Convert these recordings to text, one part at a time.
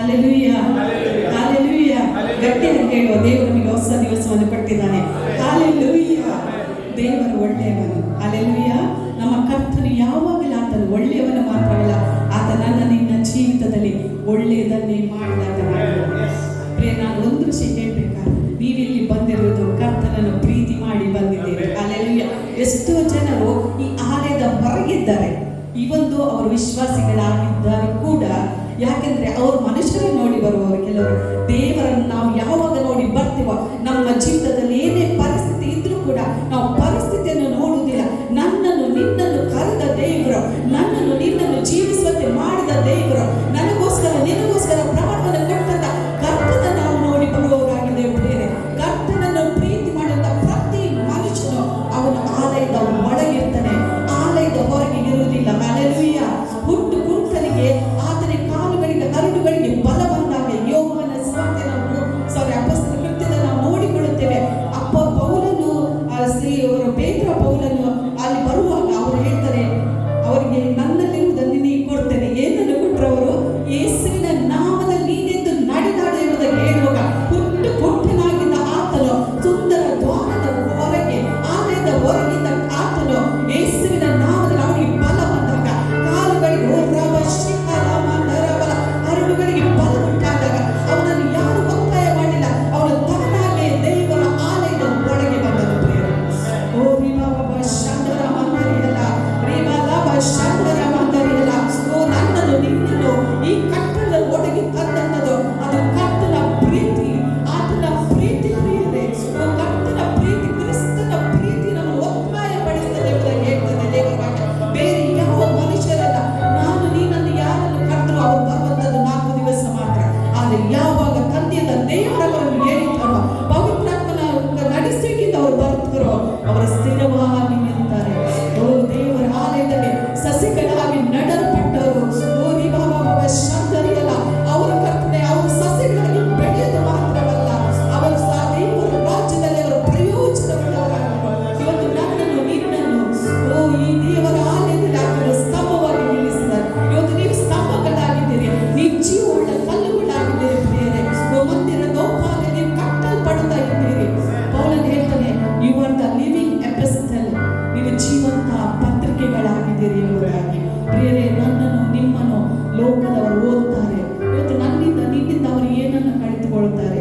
Hallelujah, hallelujah. ಗಟ್ಟಿಯಾಗಿ ಹೇಳುವ, ದೇವರು ನಮಗೆ ಹೊಸ ದಿವಸವನ್ನು ಕೊಟ್ಟಿದ್ದಾನೆ. ಹಲ್ಲೆಲೂಯಾ. ದೇವರು ಒಳ್ಳೆಯವನು. ಹಲ್ಲೆಲೂಯಾ. ನಮ್ಮ ಕರ್ತನು ಯಾವಾಗಲೂ ಆತನು ಒಳ್ಳೆಯವನು ಮಾತ್ರವಲ್ಲ, ಆತ ನನ್ನ ನಿನ್ನ ಜೀವಿತದಲ್ಲಿ ಒಳ್ಳೆಯದನ್ನೇ ಮಾಡಿದಾತನಾಗಿದ್ದಾನೆ. ಪ್ರಿಯ, ನಾನು ಒಂದು ವಿಷಯ ಹೇಳ್ಬೇಕಾ, ನೀವಿಲ್ಲಿ ಬಂದಿರುವುದು ಕರ್ತನನ್ನು ಪ್ರೀತಿ ಮಾಡಿ ಬಂದಿದ್ದೀರಿ. ಹಲ್ಲೆಲೂಯಾ. ಎಷ್ಟೋ ಜನರು ಈ ಆಲಯದ ಹೊರಗಿದ್ದಾರೆ, ಇವೊಂದು ಅವರು ವಿಶ್ವಾಸಿಗಳಾಗಿದ್ದಾರೆ ಕೂಡ. ಯಾಕೆಂದ್ರೆ ಅವರು ಮನುಷ್ಯರೇ ನೋಡಿ ಬರುವವರು. ಕೆಲವರು ದೇವರನ್ನು ನಾವು ಯಾವಾಗ ನೋಡಿ ಬರ್ತೀವೋ, ನಮ್ಮ ಜೀವಿತದಲ್ಲಿ ಏನೇ ಪರಿಸ್ಥಿತಿ ಇದ್ರೂ ಕೂಡ ನಾವು ಪರಿಸ್ಥಿತಿಯನ್ನು ನೋಡುವುದಿಲ್ಲ. ನನ್ನನ್ನು ನಿನ್ನನ್ನು ಕರೆದ ದೇವರು, ನನ್ನನ್ನು ನಿನ್ನನ್ನು ಜೀವಿಸುವಂತೆ ಮಾಡಿದ ದೇವರು, ನನಗೋಸ್ಕರ ನಿನಗೋಸ್ಕರ ಪ್ರಾಣವನ್ನು ಕೊಟ್ಟಂತ ಕರ್ತನ ನಾವು ನೋಡಿ ಬರುವವರಾಗಿದ್ದೇವೆ. ಬೇರೆ ಕರ್ತನನ್ನು ಪ್ರೀತಿ ಮಾಡುವಂತ ಪ್ರತಿ ಮನುಷ್ಯನು ಅವನ ಆಲಯದ ಒಳಗಿರ್ತಾನೆ, ಆಲಯದ ಹೊರಗೆ ಇರುವುದಿಲ್ಲ. ಹಲ್ಲೆಲೂಯಾ. ಹುಟ್ಟು ಕುಂಟನಿಗೆ ಆತನ ಕಾಲುಗಳಿಗೆ ಹರಡುಗಳಿಗೆ ಬಲ ಬಂದಾಗ ಯೋಹಾನ ಸುವಾರ್ತೆ ಅಪೊಸ್ತಲ ಕೃತ್ಯದ ನಾವು ನೋಡಿಕೊಳ್ಳುತ್ತೇವೆ. ಪೌಲನು ಪೇತ್ರ ಪೌಲನು ಅಲ್ಲಿ ಬರುವಾಗ ಅವರು ಹೇಳ್ತಾರೆ, ಅವರಿಗೆ ನನ್ನಲ್ಲಿರುವುದನ್ನು ನಿನಗೆ ಕೊಡ್ತೇನೆ. ಏನನ್ನು ಕೊಟ್ಟರವರು? ಯೇಸುವಿನ ನಾಮದಲ್ಲಿ ನೀನೆಂದು ನಡೆದಾಡು ಎಂಬುದನ್ನು ಹೇಳುವಾಗ ಹುಟ್ಟು ಕುಂಟನಾಗಿದ್ದ ಆತನು ಸುಂದರ ದ್ವಾರದ ಹೊರಗೆ, ಆಲಯದ ಹೊರಗಿದ್ದ ಆತನು ಯೇಸುವಿನ ನಾಮದಲ್ಲಿ ಅವನಿಗೆ ಬಲ ಬಂದಾಗ, ಕಾಲುಗಳಿಗೆ ಹರಡುಗಳಿಗೆ ಬಲ ಉಂಟಾದಾಗ ಅವನನ್ನು ಯಾರು ಒತ್ತಾಯ ಮಾಡಿಲ್ಲ, ಅವನು ತಾನಾಗೆ ದೇವರ ಆಲಯದ ಒಳಗೆ ಬಂದನು. ಓ ಓ ನನ್ನನ್ನು ನಿನ್ನನ್ನು ಈ ಕಟ್ಟಡದ ಒಳಗೆ ತಂದದ್ದು ಅದು ಕರ್ತನ ಪ್ರೀತಿ, ಆತನ ಪ್ರೀತಿ ಪ್ರಿಯರೇ. ಓ ಕರ್ತನ ಪ್ರೀತಿ, ಕ್ರಿಸ್ತನ ಪ್ರೀತಿ ನಮ್ಮನ್ನು ಒತ್ತಾಯ ಪಡಿಸ್ತದೆ ಎಂಬುದಾಗಿ ಹೇಳ್ತದೆ ದೇವರ ವಾಕ್ಯ. ಬೇರೆ ಯಾವ ಮನುಷ್ಯರಲ್ಲ. ನಾನು ನೀನನ್ನು ಯಾರನ್ನು ಕರ್ತರು ಅವರು ಬರುವಂತದ್ದು 4 ದಿವಸ ಮಾತ್ರ. ಆದರೆ ಯಾವಾಗ ತಂದೆಯ ದೇವರವರನ್ನು ಹೇಳಿದ್ದಾರೋ, ಪವಿತ್ರಾತ್ಮನ ನಡೆಸಿಕಿಂದ ಅವರು ಬರ್ತಾರೋ, ಅವರ ಸ್ಥಿರವಾಗಿ ನಿಲ್ತಾರೆ. ಓ ದೇವರ ಆಲಯದಲ್ಲಿ ಸಸಿಗಳಾಗಿ ನಡೆಯಲ್ಪಟ್ಟವರು, ಅವರ ಕರ್ತನೆ ಅವರು ಸಸಿಗಳಾಗಿ ಬೆಳೆಯೋದು ಮಾತ್ರವಲ್ಲ, ಅವರು ದೇವರ ರಾಜ್ಯದಲ್ಲಿ ಅವರು ಪ್ರಯೋಜನವುಳ್ಳವರಾಗಿರುವ. ಇವತ್ತು ನನ್ನನ್ನು ನಿನ್ನನ್ನು ಈ ದೇವರ ಆಲಯದಲ್ಲಿ ಆತನು ಸ್ತಂಭವಾಗಿ ನಿಲ್ಲಿಸಿದ್ದಾರೆ. ಇವತ್ತು ನೀವು ಸ್ತಂಭಗಳಾಗಿದ್ದೀರಿ, ನೀವು ಜೀವವುಳ್ಳ ಕಲ್ಲುಗಳಾಗಿದ್ದೀರಿ ಪ್ರಿಯರೇ. ಮಂದಿರ ದೋಪಾಗಿ ನೀವು ಕಟ್ಟಲ್ಪಡುತ್ತಾ ಇದ್ದೀರಿ. ಪೌಲನು ಹೇಳ್ತಾನೆ, you are the living epistle, ನೀವು ಜೀವಂತ ಪತ್ರಿಕೆಗಳಾಗಿದ್ದೀರಿ ಎಂಬುದಾಗಿ. ಪ್ರಿಯರೇ, ನನ್ನನ್ನು ನಿಮ್ಮನ್ನು ಲೋಕದವರು ಓದ್ತಾರೆ. ಇವತ್ತು ನನ್ನಿಂದ ನಿನ್ನಿಂದ ಅವರು ಏನನ್ನು ಕಳೆದುಕೊಳ್ಳುತ್ತಾರೆ?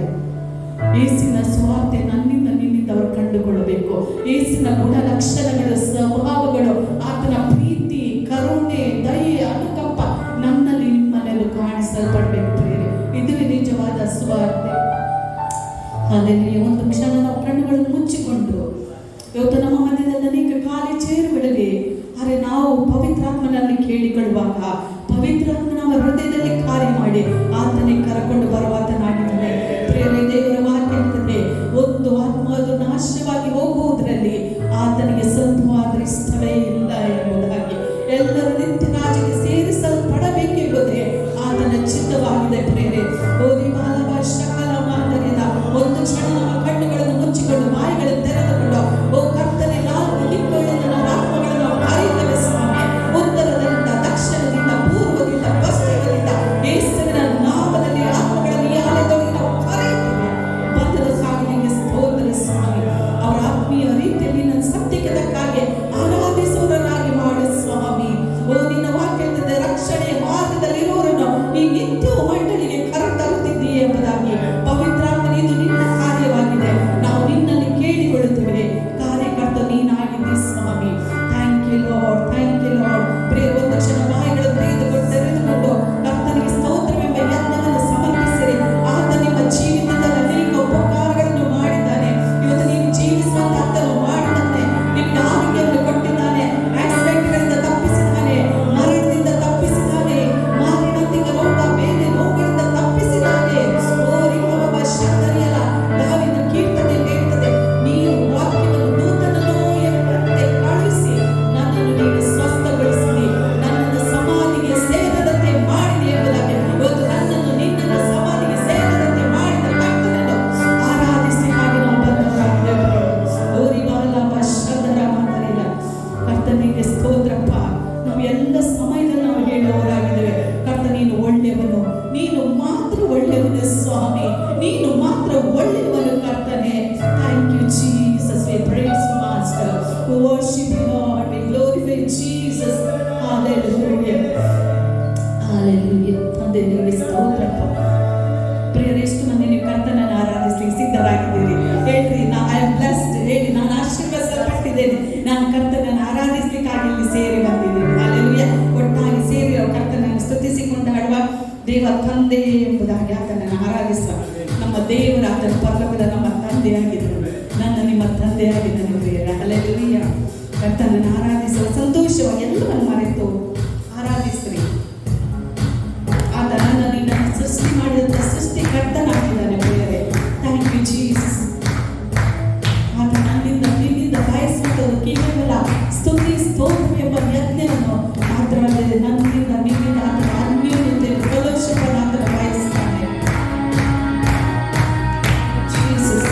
ಯೇಸುವಿನ ಸ್ವಾರ್ಥ ನನ್ನಿಂದ ನಿನ್ನಿಂದ ಅವರು ಕಂಡುಕೊಳ್ಳಬೇಕು. ಯೇಸುವಿನ ಗುಣಲಕ್ಷಣಗಳು, ಸ್ವಭಾವಗಳು, ಆತನ ಪ್ರೀತಿ, ಕರುಣೆ, ದಯೆ, ಅನುಕಂಪ ನನ್ನಲ್ಲಿ ನಿಮ್ಮನೆಲ್ಲೂ ಕಾಣಿಸಲ್ಪಡಬೇಕು ಪ್ರಿಯರೇ. ಇದುವೇ ನಿಜವಾದ ಸ್ವಾರ್ಥ. ಹಾಗಾಗಿ ಒಂದು ಕ್ಷಣ ನಾವು ಕಣ್ಣುಗಳನ್ನು ಮುಚ್ಚಿಕೊಂಡು, ಇವತ್ತು ನಮ್ಮ ಮಧ್ಯದಲ್ಲಿ ಅನೇಕ ಖಾಲಿ ಚೇರುಗಳಿವೆ. ಆದರೆ ನಾವು ಪವಿತ್ರಾತ್ಮನಲ್ಲಿ ಕೇಳಿಕೊಳ್ಳುವಾಗ ಪವಿತ್ರಾತ್ಮ ನಮ್ಮ ಹೃದಯದಲ್ಲಿ ಕಾರ್ಯ ಮಾಡಿ ಆತನೇ ಕರಕೊಂಡು ಬರುವಾತನಾಗಿದ್ದಾನೆ. ಪ್ರಿಯರೇ, ದೇವರ ವಾಕ್ಯ ಹೇಳ್ತದೆ, ಒಂದು ಆತ್ಮ ಅದು ನಾಶವಾಗಿ ಹೋಗುವುದರಲ್ಲಿ ಆತನಿಗೆ ಸ್ವಲ್ಪವಾದ ಇಷ್ಟವೇ ಇಲ್ಲ ಎಂಬುದಾಗಿ. ಎಲ್ಲರೂ ನಿತ್ಯ ರಾಜ್ಯಕ್ಕೆ ಸೇರಿಸಲ್ಪಡಬೇಕೆಂಬುದೇ ಆತನ ಚಿತ್ತವಾಗಿದೆ. ಪ್ರಿಯರೇ, ಒಂದು ಕ್ಷಣ ನಮ್ಮ ಕಣ್ಣುಗಳನ್ನು ಮುಚ್ಚಿಕೊಂಡು ಬಾಯಿಗಳನ್ನು ತೆರೆದುಕೊಂಡು, ಓ ಕರ್ತನೆ, 4 ದಿಕ್ಕುಗಳಿಂದ ನಮ್ಮ ಆತ್ಮಗಳನ್ನು ಅರಿತವೆ ಸ್ವಾಮಿ. ಉತ್ತರದಿಂದ, ದಕ್ಷಿಣದಿಂದ, ಪೂರ್ವದಿಂದ, ಪಶ್ಚಿಮದಿಂದ ಯೇಸುವಿನ ನಾಮದಲ್ಲಿ ಆತ್ಮಗಳನ್ನು ಆರಾಧಿಸ್ಲಿಕ್ಕೆ ಸಿದ್ಧರಾಗಿದ್ದೀರಿ? ಹೇಳ್ರಿ, ಐ ಆಮ್ ಬ್ಲೆಸ್ಡ್. ಹೇಳಿ, ನಾನು ಆಶೀರ್ವದಿಸಲ್ಪಟ್ಟಿದ್ದೇನೆ, ನಾನು ಕರ್ತನನ್ನು ಆರಾಧಿಸ್ಲಿಕ್ಕಾಗಿ ಇಲ್ಲಿ ಸೇರಿ ಬಂದಿದ್ದೇನೆ. ಹಲ್ಲೆಲೂಯಾ. ಒಟ್ಟಾಗಿ ಸೇರಿ ಕರ್ತನನ್ನು ಸ್ತುತಿಸಿಕೊಂಡಾಡುವ ದೇವ ತಂದೆ ಎಂಬುದಾಗಿ ಆತನನ್ನು ಆರಾಧಿಸುವ ನಮ್ಮ ದೇವರ ಆತನ ಪರಲೋಕದ ನಮ್ಮ ತಂದೆಯಾಗಿದ್ದರು, ನನ್ನ ನಿಮ್ಮ ತಂದೆಯಾಗಿದ್ದಾನೆ ಪ್ರಿಯರೇ. ಹಲ್ಲೆಲೂಯಾ. ಕರ್ತನನ್ನು ಆರಾಧಿಸುವ ಸಂತೋಷವಾಗಿ ಎಲ್ಲವನ್ನು ಮರೆತು ಆರಾಧಿಸ್ರಿ. ಆತ ನನ್ನ ನಿನ್ನ ಸೃಷ್ಟಿ ಮಾಡಿದಂಥ ಸೃಷ್ಟಿಕರ್ತನಾಗಿದ್ದಾನೆ ಪ್ರಿಯರೇ. Thank you Jesus. ಆತ ನನ್ನಿಂದ ನಿನ್ನಿಂದ ಬಯಸುವುದು ಕೇವಲ ಸ್ತುತಿ ಸ್ತೋತ್ರ ಎಂಬ ಯಜ್ಞವನ್ನು ಮಾತ್ರವಲ್ಲದೆ ನನ್ನಿಂದ ನಿನ್ನಿಂದ ಆತನ ಅನ್ಯೋನ್ಯತೆ ಫೆಲೋಶಿಪ್ ಆತನ ಬಯಸ್ತಾನೆ. ಜೀಸಸ್.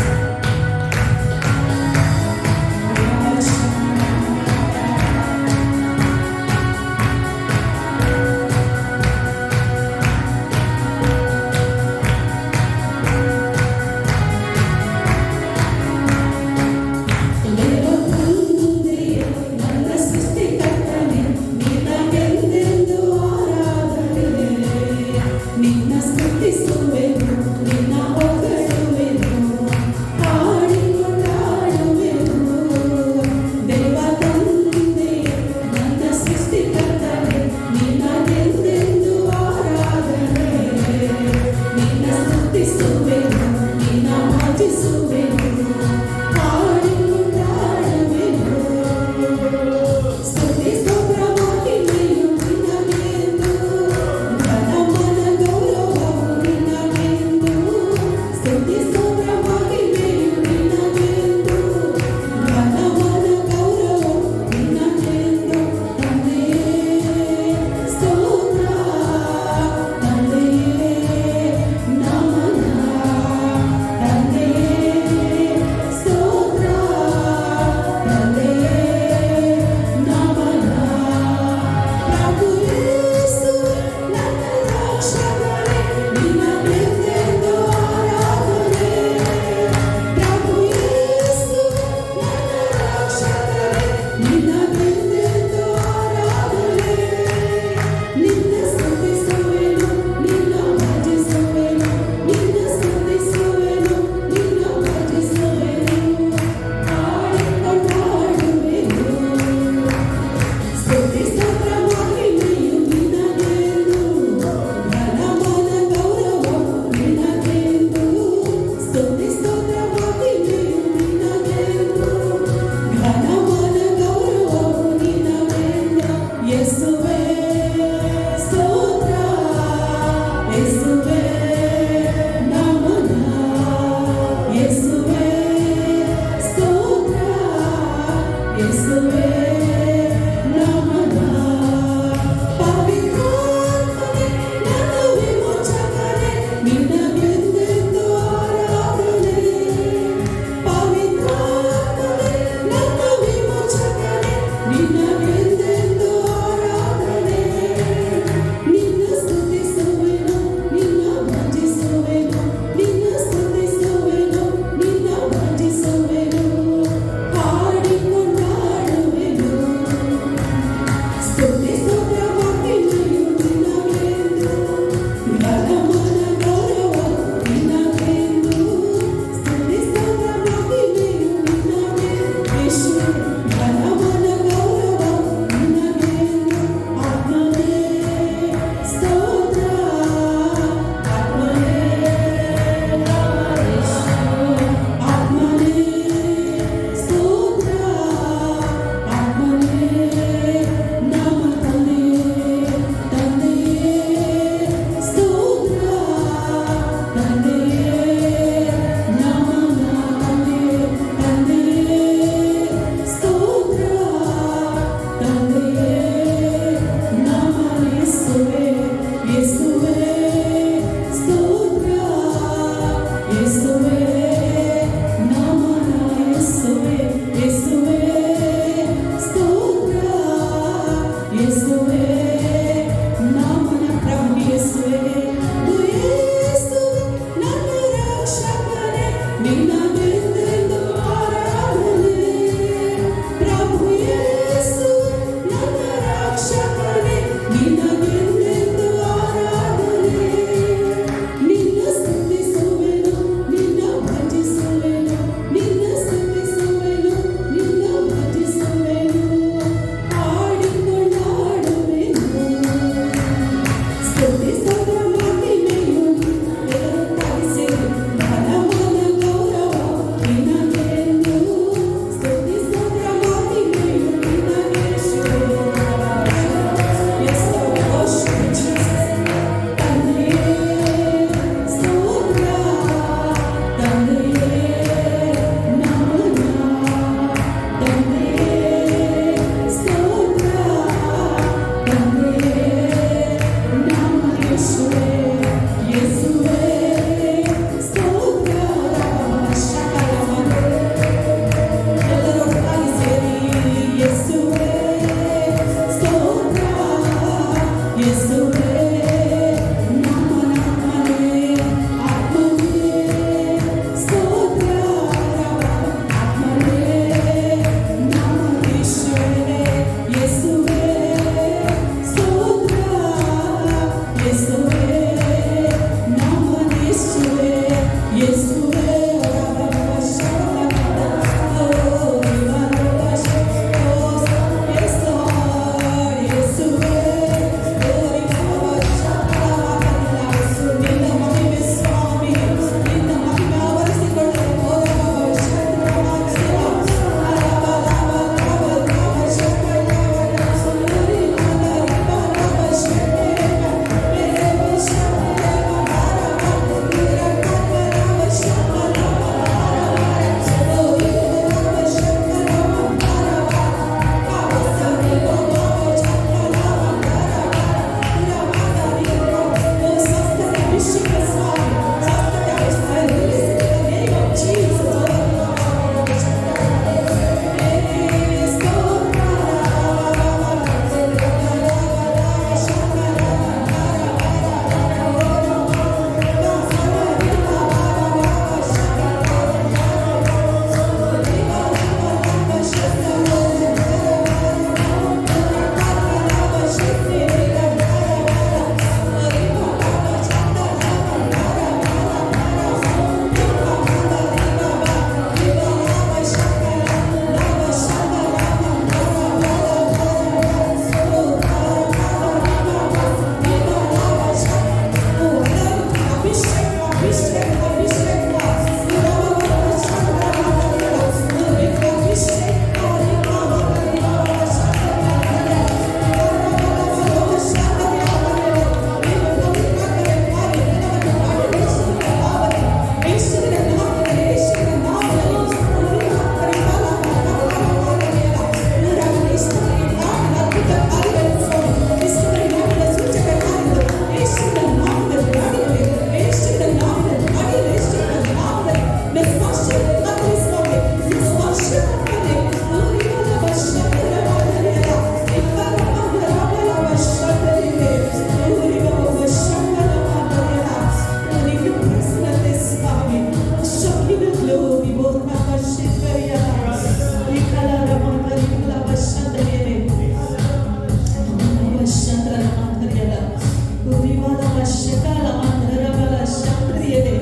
ರಿವಾದ ಶಕಾಲ ಮಾತರಬಲ ಶಾಂತ್ರಿಯದೆ.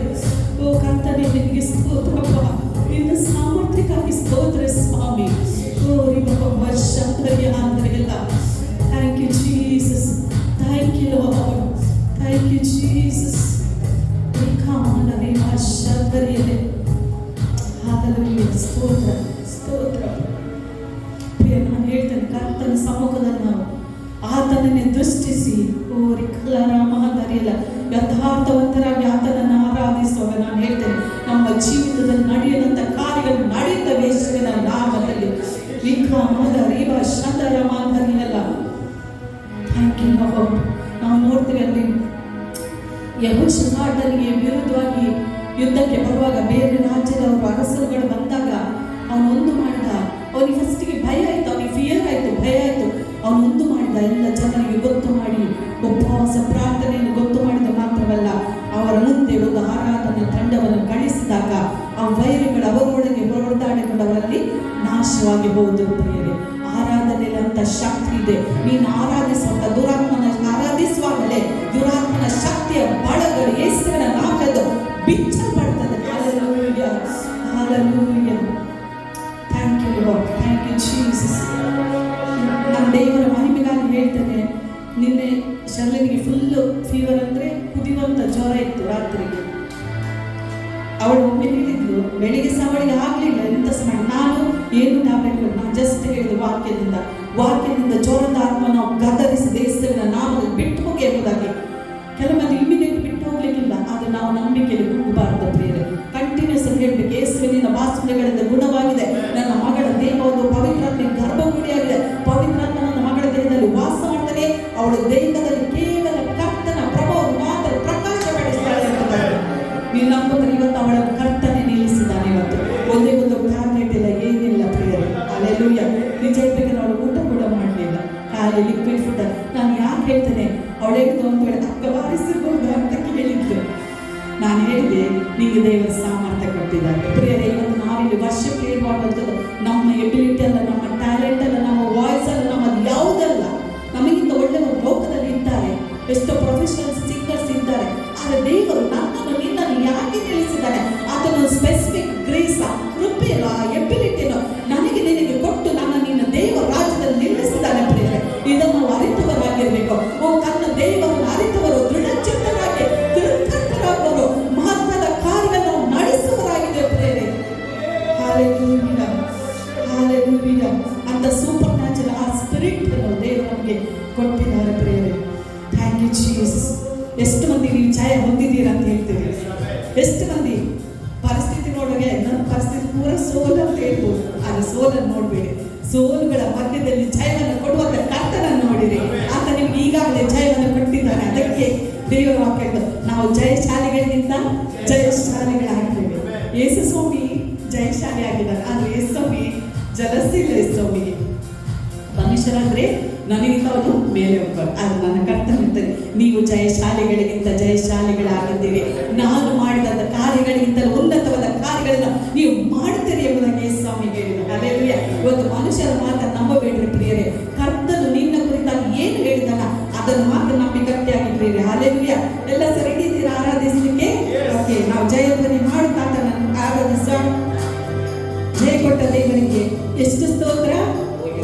ಓ ಕರ್ತನೆ ನಿನಗೆ ಸ್ತೋತ್ರಪ್ಪ, ನಿನ್ನ ಸಾಮರ್ಥ್ಯಕ್ಕಾಗಿ ಸ್ತೋತ್ರ ಸ್ವಾಮಿ. ಓ ರಿಬಬ ಶಾಂತ್ರಿಯ ಅಂತರಿಯಲ್ಲ. Thank you Jesus, thank you Lord, thank you Jesus. ಕಾಮನ ರಿವ ಶಾಂತ್ರಿಯದೆ. ಹಾಲೆಲೂಯಾ, ಸ್ತೋತ್ರ ಸ್ತೋತ್ರ. ನಾನು ಹೇಳ್ತೇನೆ, ಕರ್ತನ ಸಮ್ಮುಖದಲ್ಲಿ ನಾವು ಆತನನ್ನೇ ದೃಷ್ಟಿಸಿ ಯಥಾರ್ಥವಂತರಾಗಿ ಆತನನ್ನು ಆರಾಧಿಸುವಾಗ ನಾನು ಹೇಳ್ತೇನೆ, ನಮ್ಮ ಜೀವಿತದಲ್ಲಿ ನಡೆಯದಂತ ಕಾರ್ಯಗಳು ನಡೆಯುತ್ತವೆ ಯೇಸುವಿನ ನಾಮದಲ್ಲಿ. Thank you Lord. ನಾವು ನೋಡ್ತೀವಿ ಅಲ್ಲಿ ಯೆಹೋಷಾಫಾಟನಿಗೆ ವಿರುದ್ಧವಾಗಿ ಯುದ್ಧಕ್ಕೆ ಬರುವಾಗ ಬೇರೆ ರಾಜ್ಯದವರು ಅರಸರುಗಳು ಬಂದಾಗ ಅವನೊಂದು ಮಾಡಿದ. ಅವನಿಗೆ ಫಸ್ಟಿಗೆ ಭಯ ಆಯಿತು, ಅವನಿಗೆ ಫಿಯರ್ ಆಯಿತು, ಭಯ ಆಯಿತು. ಅವನೊಂದು ಮಾಡಿದ, ಎಲ್ಲ ಜನರಿಗೆ ಗೊತ್ತು ಮಾಡಿ ಉಪವಾಸ ಪ್ರಾರ್ಥನೆಯನ್ನು ಗೊತ್ತು ಮಾಡಿದ ಮಾತ್ರವಲ್ಲ, ಅವರ ಮುಂದೆ ಒಂದು ಆರಾಧನಾ ತಂಡವನ್ನು ಕಳಿಸಿದಾಗ ಆ ವೈರಿಗಳು ಅವರೊಳಗೆ ಹೊಡೆದಾಡಿಕೊಂಡು ಅವರಲ್ಲಿ ನಾಶವಾಗಿ ಹೋದರು. ಪ್ರಿಯರೇ, ಆರಾಧನೆಯಲ್ಲಿ ಅಂತ ಶಕ್ತಿ ಇದೆ. ನೀನು ಆರಾಧಿಸುವಂತ ದುರಾತ್ಮನ ಆರಾಧಿಸುವಾಗಲೇ ದುರಾತ್ಮನ ಶಕ್ತಿಯ ಬಲಗಳು ಯೇಸುವಿನ ನಾಮದಲ್ಲಿ ಬಿಚ್ಚಲ್ಪಡ್ತದೆ. Hallelujah, hallelujah. Thank you Lord, thank you Jesus. ನಮ್ಮ ದೇವರ ಮಹಿಮೆಗಾಗಿ ಹೇಳ್ತೇನೆ, ನಿನ್ನೆ ಶರ್ಲಿನಿಗೆ ಫುಲ್ಲು ಫೀವರ್ ಅಂದರೆ ಕುದಿಯುವಂಥ ಜ್ವರ ಇತ್ತು ರಾತ್ರಿಗೆ. ಅವಳು ಒಮ್ಮೆ ಹೇಳಿದ್ಲು, ಬೆಳಿಗ್ಗೆ ಸಹ ಅವಳಿಗೆ ಆಗಲಿಲ್ಲ, ಎಂತ ಸಹ ಮಾಡಿ ನಾನು ಏನು ಟ್ಯಾಬ್ಲೆಟ್ಗಳು, ನಾನು ಜಸ್ಟ್ ಹೇಳಿದ್ದು ವಾಕ್ಯದಿಂದ ಜ್ವರದ ಆತ್ಮ ನಾವು ಗದರಿಸಿ ಯೇಸುವಿನ ನಾಮದಲ್ಲಿ ಬಿಟ್ಟು ಹೋಗಿ ಎಂಬುದಾಗಿ. ಕೆಲವೊಂದು ಇಮಿಡಿಯೇಟ್ ಬಿಟ್ಟು ಹೋಗ್ಲಿಕ್ಕಿಲ್ಲ, ಆದರೆ ನಾವು ನಂಬಿಕೆಯಲ್ಲಿ ಹೋಗಬಾರದು ಪ್ರಿಯರೇ. ಕಂಟಿನ್ಯೂಸ್ ಆಗಿ ಹೇಳ್ಬೇಕು, ಯೇಸುವಿನ ವಾಸನೆಗಳಿಂದ ಗುಣವಾಗಿದೆ, ನನ್ನ ಮಗಳ ದೇಹ ಒಂದು ಪವಿತ್ರಾತ್ಮ ಗರ್ಭಗುಡಿಯಾಗಿದೆ, ಪವಿತ್ರಾತ್ಮ ನನ್ನ ಮಗಳ ದೇಹದಲ್ಲಿ ವಾಸ ಮಾಡ್ತಾನೆ, ಅವಳ ದೇಹದಲ್ಲಿ ಕೇವಲ ಕರ್ತನ ಪ್ರಭಾವ ಮಾತ್ರ ಪ್ರಕಾಶಪಡಿಸ್ತಾಳೆ ಎಂಬುದಾಗಿ. ನೀವು ನಂಬುತ್ತಾರೆ, ಇವತ್ತು ಅವಳ ಕರ್ತನೆ ನಿಲ್ಲಿಸಿದ್ದಾನೆ. ಇವತ್ತು ಒಂದೇ ಒಂದು ಟ್ಯಾಬ್ಲೆಟ್ ಇಲ್ಲ, ಏನಿಲ್ಲ ಪ್ರಿಯರೇ. ಹಲ್ಲೆಲೂಯಾ. ನಿಜ ಹೇಳ್ಬೇಕಂದ್ರೆ ಅವಳು ಊಟ ಕೂಡ ಮಾಡಲಿಲ್ಲ, ಖಾಲಿ ಲಿಕ್ವಿಡ್ ಫುಡ್. ನಾನು ಯಾಕೆ ಹೇಳ್ತೇನೆ, ಅವಳು ಹೇಳಿದ್ದು ಒಂದು ವೇಳೆ ಅಕ್ಕ ಬಾರಿಸಿರ್ಬೋದು ಅಂತ ಕೇಳಿದ್ದು. ನಾನು ಹೇಳಿದೆ, ನಿಮಗೆ ದೇವರ ಸಾಮರ್ಥ್ಯ ಕೊಟ್ಟಿದ್ದಾರೆ ಪ್ರಿಯರೇ. ಇವತ್ತು ನಾವಿಲ್ಲಿ ವರ್ಷಕ್ಕೆ ಏನು ಮಾಡುವಂಥದ್ದು ನಮ್ಮ ಎಬಿಲಿಟಿ ಅಲ್ಲ, ನಮ್ಮ ಟ್ಯಾಲೆಂಟ್ ಅಲ್ಲ, ನಮ್ಮ ವಾಯ್ಸ್ ಅಲ್ಲ, ನಮ್ಮದು ಯಾವುದಲ್ಲ. ನಮಗಿಂತ ಒಳ್ಳೆಯವರು ಲೋಕದಲ್ಲಿ ಇದ್ದಾರೆ, ಎಷ್ಟೋ ಪ್ರೊಫೆಷನಲ್ ಸಿಂಗರ್ಸ್ ಇದ್ದಾರೆ. ಆದರೆ ದೇವರು ನನ್ನನ್ನು ನಿನ್ನನ್ನು ಯಾಕೆ ನಿಲ್ಲಿಸಿದ್ದಾನೆ? ಆತನ ಸ್ಪೆಸಿಫಿಕ್ ಗ್ರೇಸ್, ಕೃಪೆಯ ಎಬಿಲಿಟಿಯನ್ನು ನನಗೆ ನಿನಗೆ ಕೊಟ್ಟು ನನ್ನ ನಿನ್ನ ದೇವರ ರಾಜ್ಯದಲ್ಲಿ ನಿಲ್ಲಿಸಿದ್ದಾನೆ ಪ್ರಿಯರೇ. ಇದನ್ನು ನಾವು ಅರಿತವರಾಗಿರ್ಬೇಕು. ಓ ತನ್ನ ದೇವರನ್ನು ಅರಿತವರು ದೃಢಚಿತ್ತರಾಗಿ ಕೃತಜ್ಞರಾಗುವರು, ಮಹತ್ವದ ಕಾರ್ಯವನ್ನು ನಡೆಸುವವರಾಗಿದೆ ಪ್ರಿಯರೇ. Hallelujah, hallelujah. ಅಂತ ಸೂಪರ್ ನ್ಯಾಚುರಲ್ ಆ ಸ್ಪಿರಿಟ್ ದೇವರು ನಮಗೆ ಕೊಟ್ಟಿದ್ದಾರೆ ಪ್ರಿಯರೇ. Thank you Jesus. ಎಷ್ಟು ಮಂದಿ ನೀವು ಜಯ ಹೊಂದಿದ್ದೀರಾ ಅಂತ ಹೇಳ್ತೀವಿ? ಎಷ್ಟು ಮಂದಿ ಪರಿಸ್ಥಿತಿ ನೋಡುವಾಗ ನನ್ನ ಪರಿಸ್ಥಿತಿ ಪೂರ ಸೋಲು ಅಂತ ಹೇಳ್ಬೋದು, ಆದರೆ ಸೋಲನ್ನು ನೋಡಬೇಡಿ. ಸೋಲುಗಳ ಮಧ್ಯದಲ್ಲಿ ಜಯವನ್ನು ಕೊಡುವಂತ ಕರ್ತನನ್ನು ನೋಡಿರಿ. ಆತ ನಿಮ್ಗೆ ಈಗಾಗಲೇ ಜಯವನ್ನು ಕೊಟ್ಟಿದ್ದಾನೆ. ಅದಕ್ಕೆ ದೇವರ ವಾಕ್ಯ, ನಾವು ಜಯಶಾಲಿಗಳಿಗಿಂತ ಜಯಶಾಲಿಗಳಾಗಿದ್ದೇವೆ. ಯೇಸು ಸ್ವಾಮಿ ಜಯಶಾಲಿ ಆಗಿದ್ದಾರೆ, ಆದರೆ ಯೇಸು ಸ್ವಾಮಿ ಜಲಸಿಲ್ಲ. ಯೇಸು ಸ್ವಾಮಿಗೆ ಮನುಷ್ಯರಂದ್ರೆ ನನಗಿಂತ ಅವನು ಮೇಲೆ ಹೋಗ್ಬಾರ್ದು, ಆದರೆ ನನ್ನ ಕರ್ತನ ಇರ್ತದೆ, ನೀವು ಜಯಶಾಲಿಗಳಿಗಿಂತ ಜಯಶಾಲಿಗಳಾಗಿದ್ದೀರಿ. ನಾನು ಮಾಡಿದಂಥ ಕಾರ್ಯಗಳಿಗಿಂತ ಉನ್ನತವಾದ ಕಾರ್ಯಗಳನ್ನು ನೀವು ಮಾಡ್ತೀರಿ ಎಂಬುದಾಗಿ ಯೇಸು ಸ್ವಾಮಿ ಹೇಳಿದರು. ಹಲ್ಲೆಲೂಯಾ. ಇವತ್ತು ಮನುಷ್ಯರ ಮಾತನ್ನು ನಂಬಬೇಡ್ರಿ ಪ್ರಿಯರೇ. ಕರ್ತನು ನಿನ್ನ ಕುರಿತಾಗಿ ಏನು ಹೇಳಿದಾನ ಅದನ್ನು ಮಾತ್ರ ನಂಬಿ ಗಟ್ಟಿಯಾಗಿದ್ದೀರಿ. ಹಲ್ಲೆಲೂಯಾ. ಎಲ್ಲ ಸರಿ ಇದ್ದೀರಾ ಆರಾಧಿಸಲಿಕ್ಕೆ? ಓಕೆ, ನಾವು ಜಯಧ್ವನಿ ಮಾಡುತ್ತಾ ಆತನನ್ನು ಆರಾಧಿಸೋಣ. ಜಯ ಕೊಟ್ಟ ದೇವರಿಗೆ ಎಷ್ಟು ಸ್ತೋತ್ರ,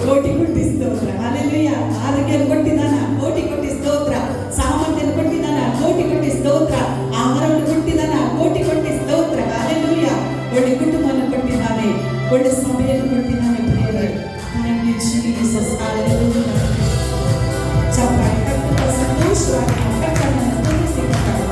ಕೋಟಿ ಕೋಟಿ ಸ್ತೋತ್ರ. ಹಲ್ಲೆಲೂಯಾ. ಆರೋಗ್ಯವನ್ನು ಕೊಟ್ಟಿದ್ದಾನ, ಕೋಟಿ ಕೋಟಿ ಸ್ತೋತ್ರ. ಸಾಮರ್ಥ್ಯವನ್ನು ಕೊಟ್ಟಿದ್ದಾನ, ಕೋಟಿ ಕೋಟಿ ಸ್ತೋತ್ರ. ಆಹಾರವನ್ನು ಕೊಟ್ಟಿದ್ದಾನ, ಕೋಟಿ ಕೋಟಿ ಸ್ತೋತ್ರ. ಹಲ್ಲೆಲೂಯಾ. ಒಳ್ಳೆ ಕುಟುಂಬವನ್ನು ಕೊಟ್ಟಿದ್ದಾನೆ, ಒಳ್ಳೆ ಸಭೆಯನ್ನು ಕೊಟ್ಟಿದ್ದಾನೆ ಪ್ರಿಯರೇ. Thank you Jesus. ಹಲ್ಲೆಲೂಯಾ. ಚಪ್ಪಾಳೆ ಕಟ್ಟುತ್ತಾ ಸಂತೋಷವಾಗಿ ಕರ್ತನನ್ನು ಸ್ತುತಿಸಿಕೊಳ್ಳೋಣ.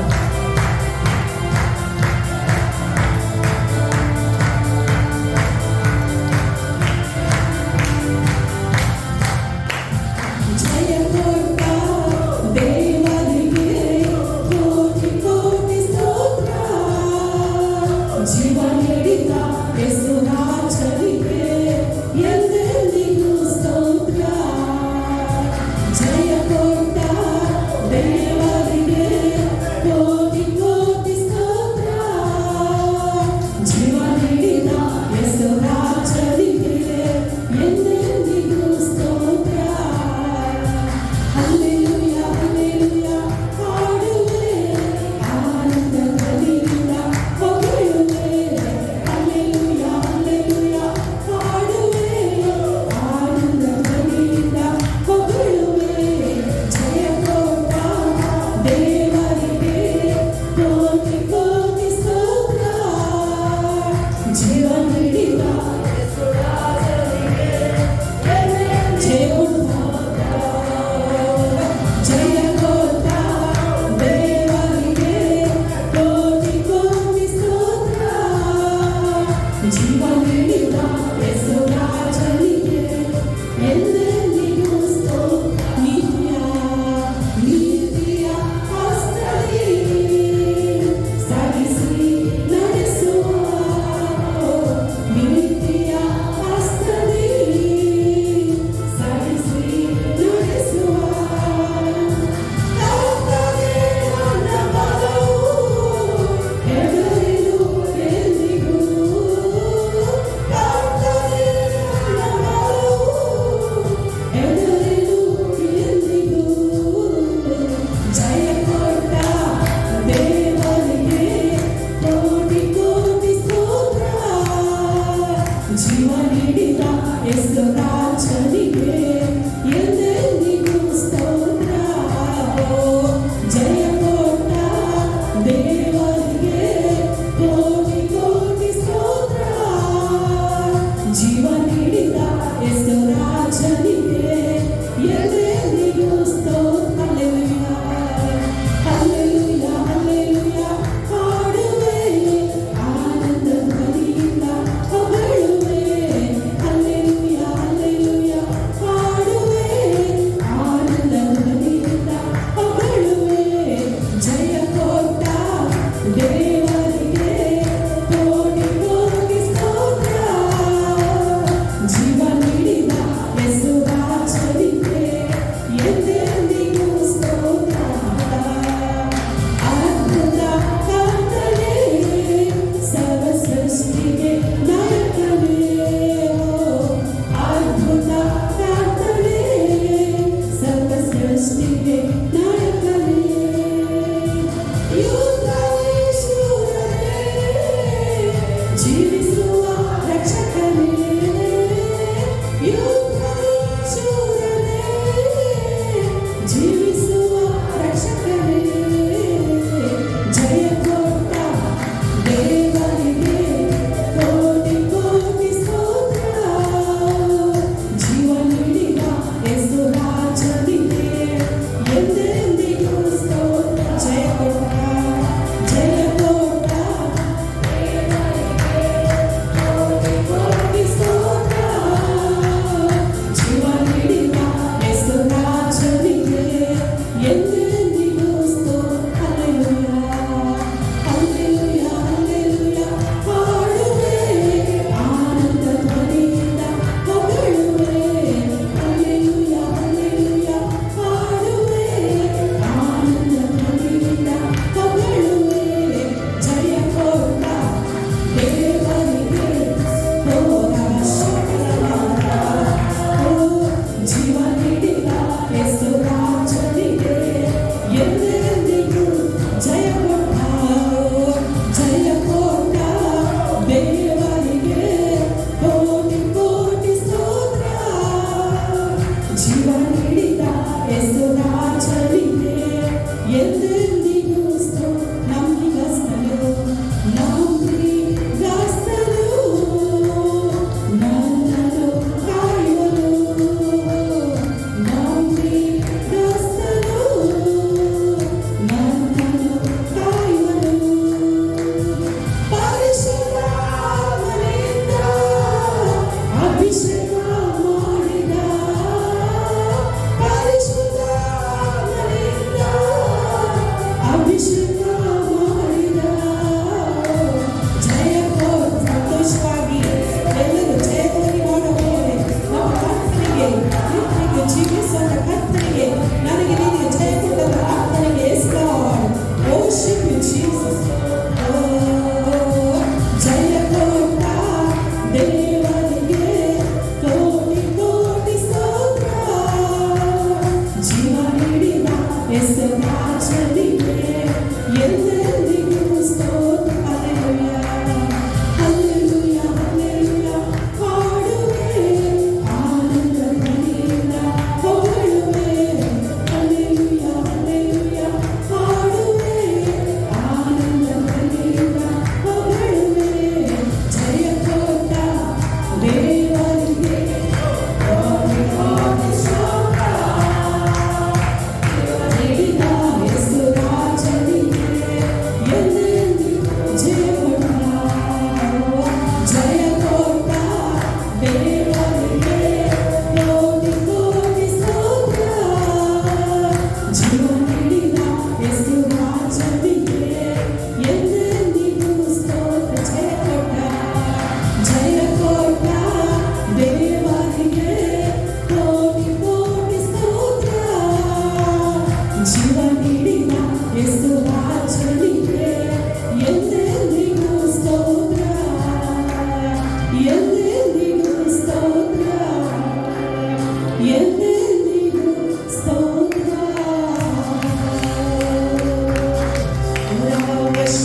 ಎಸ್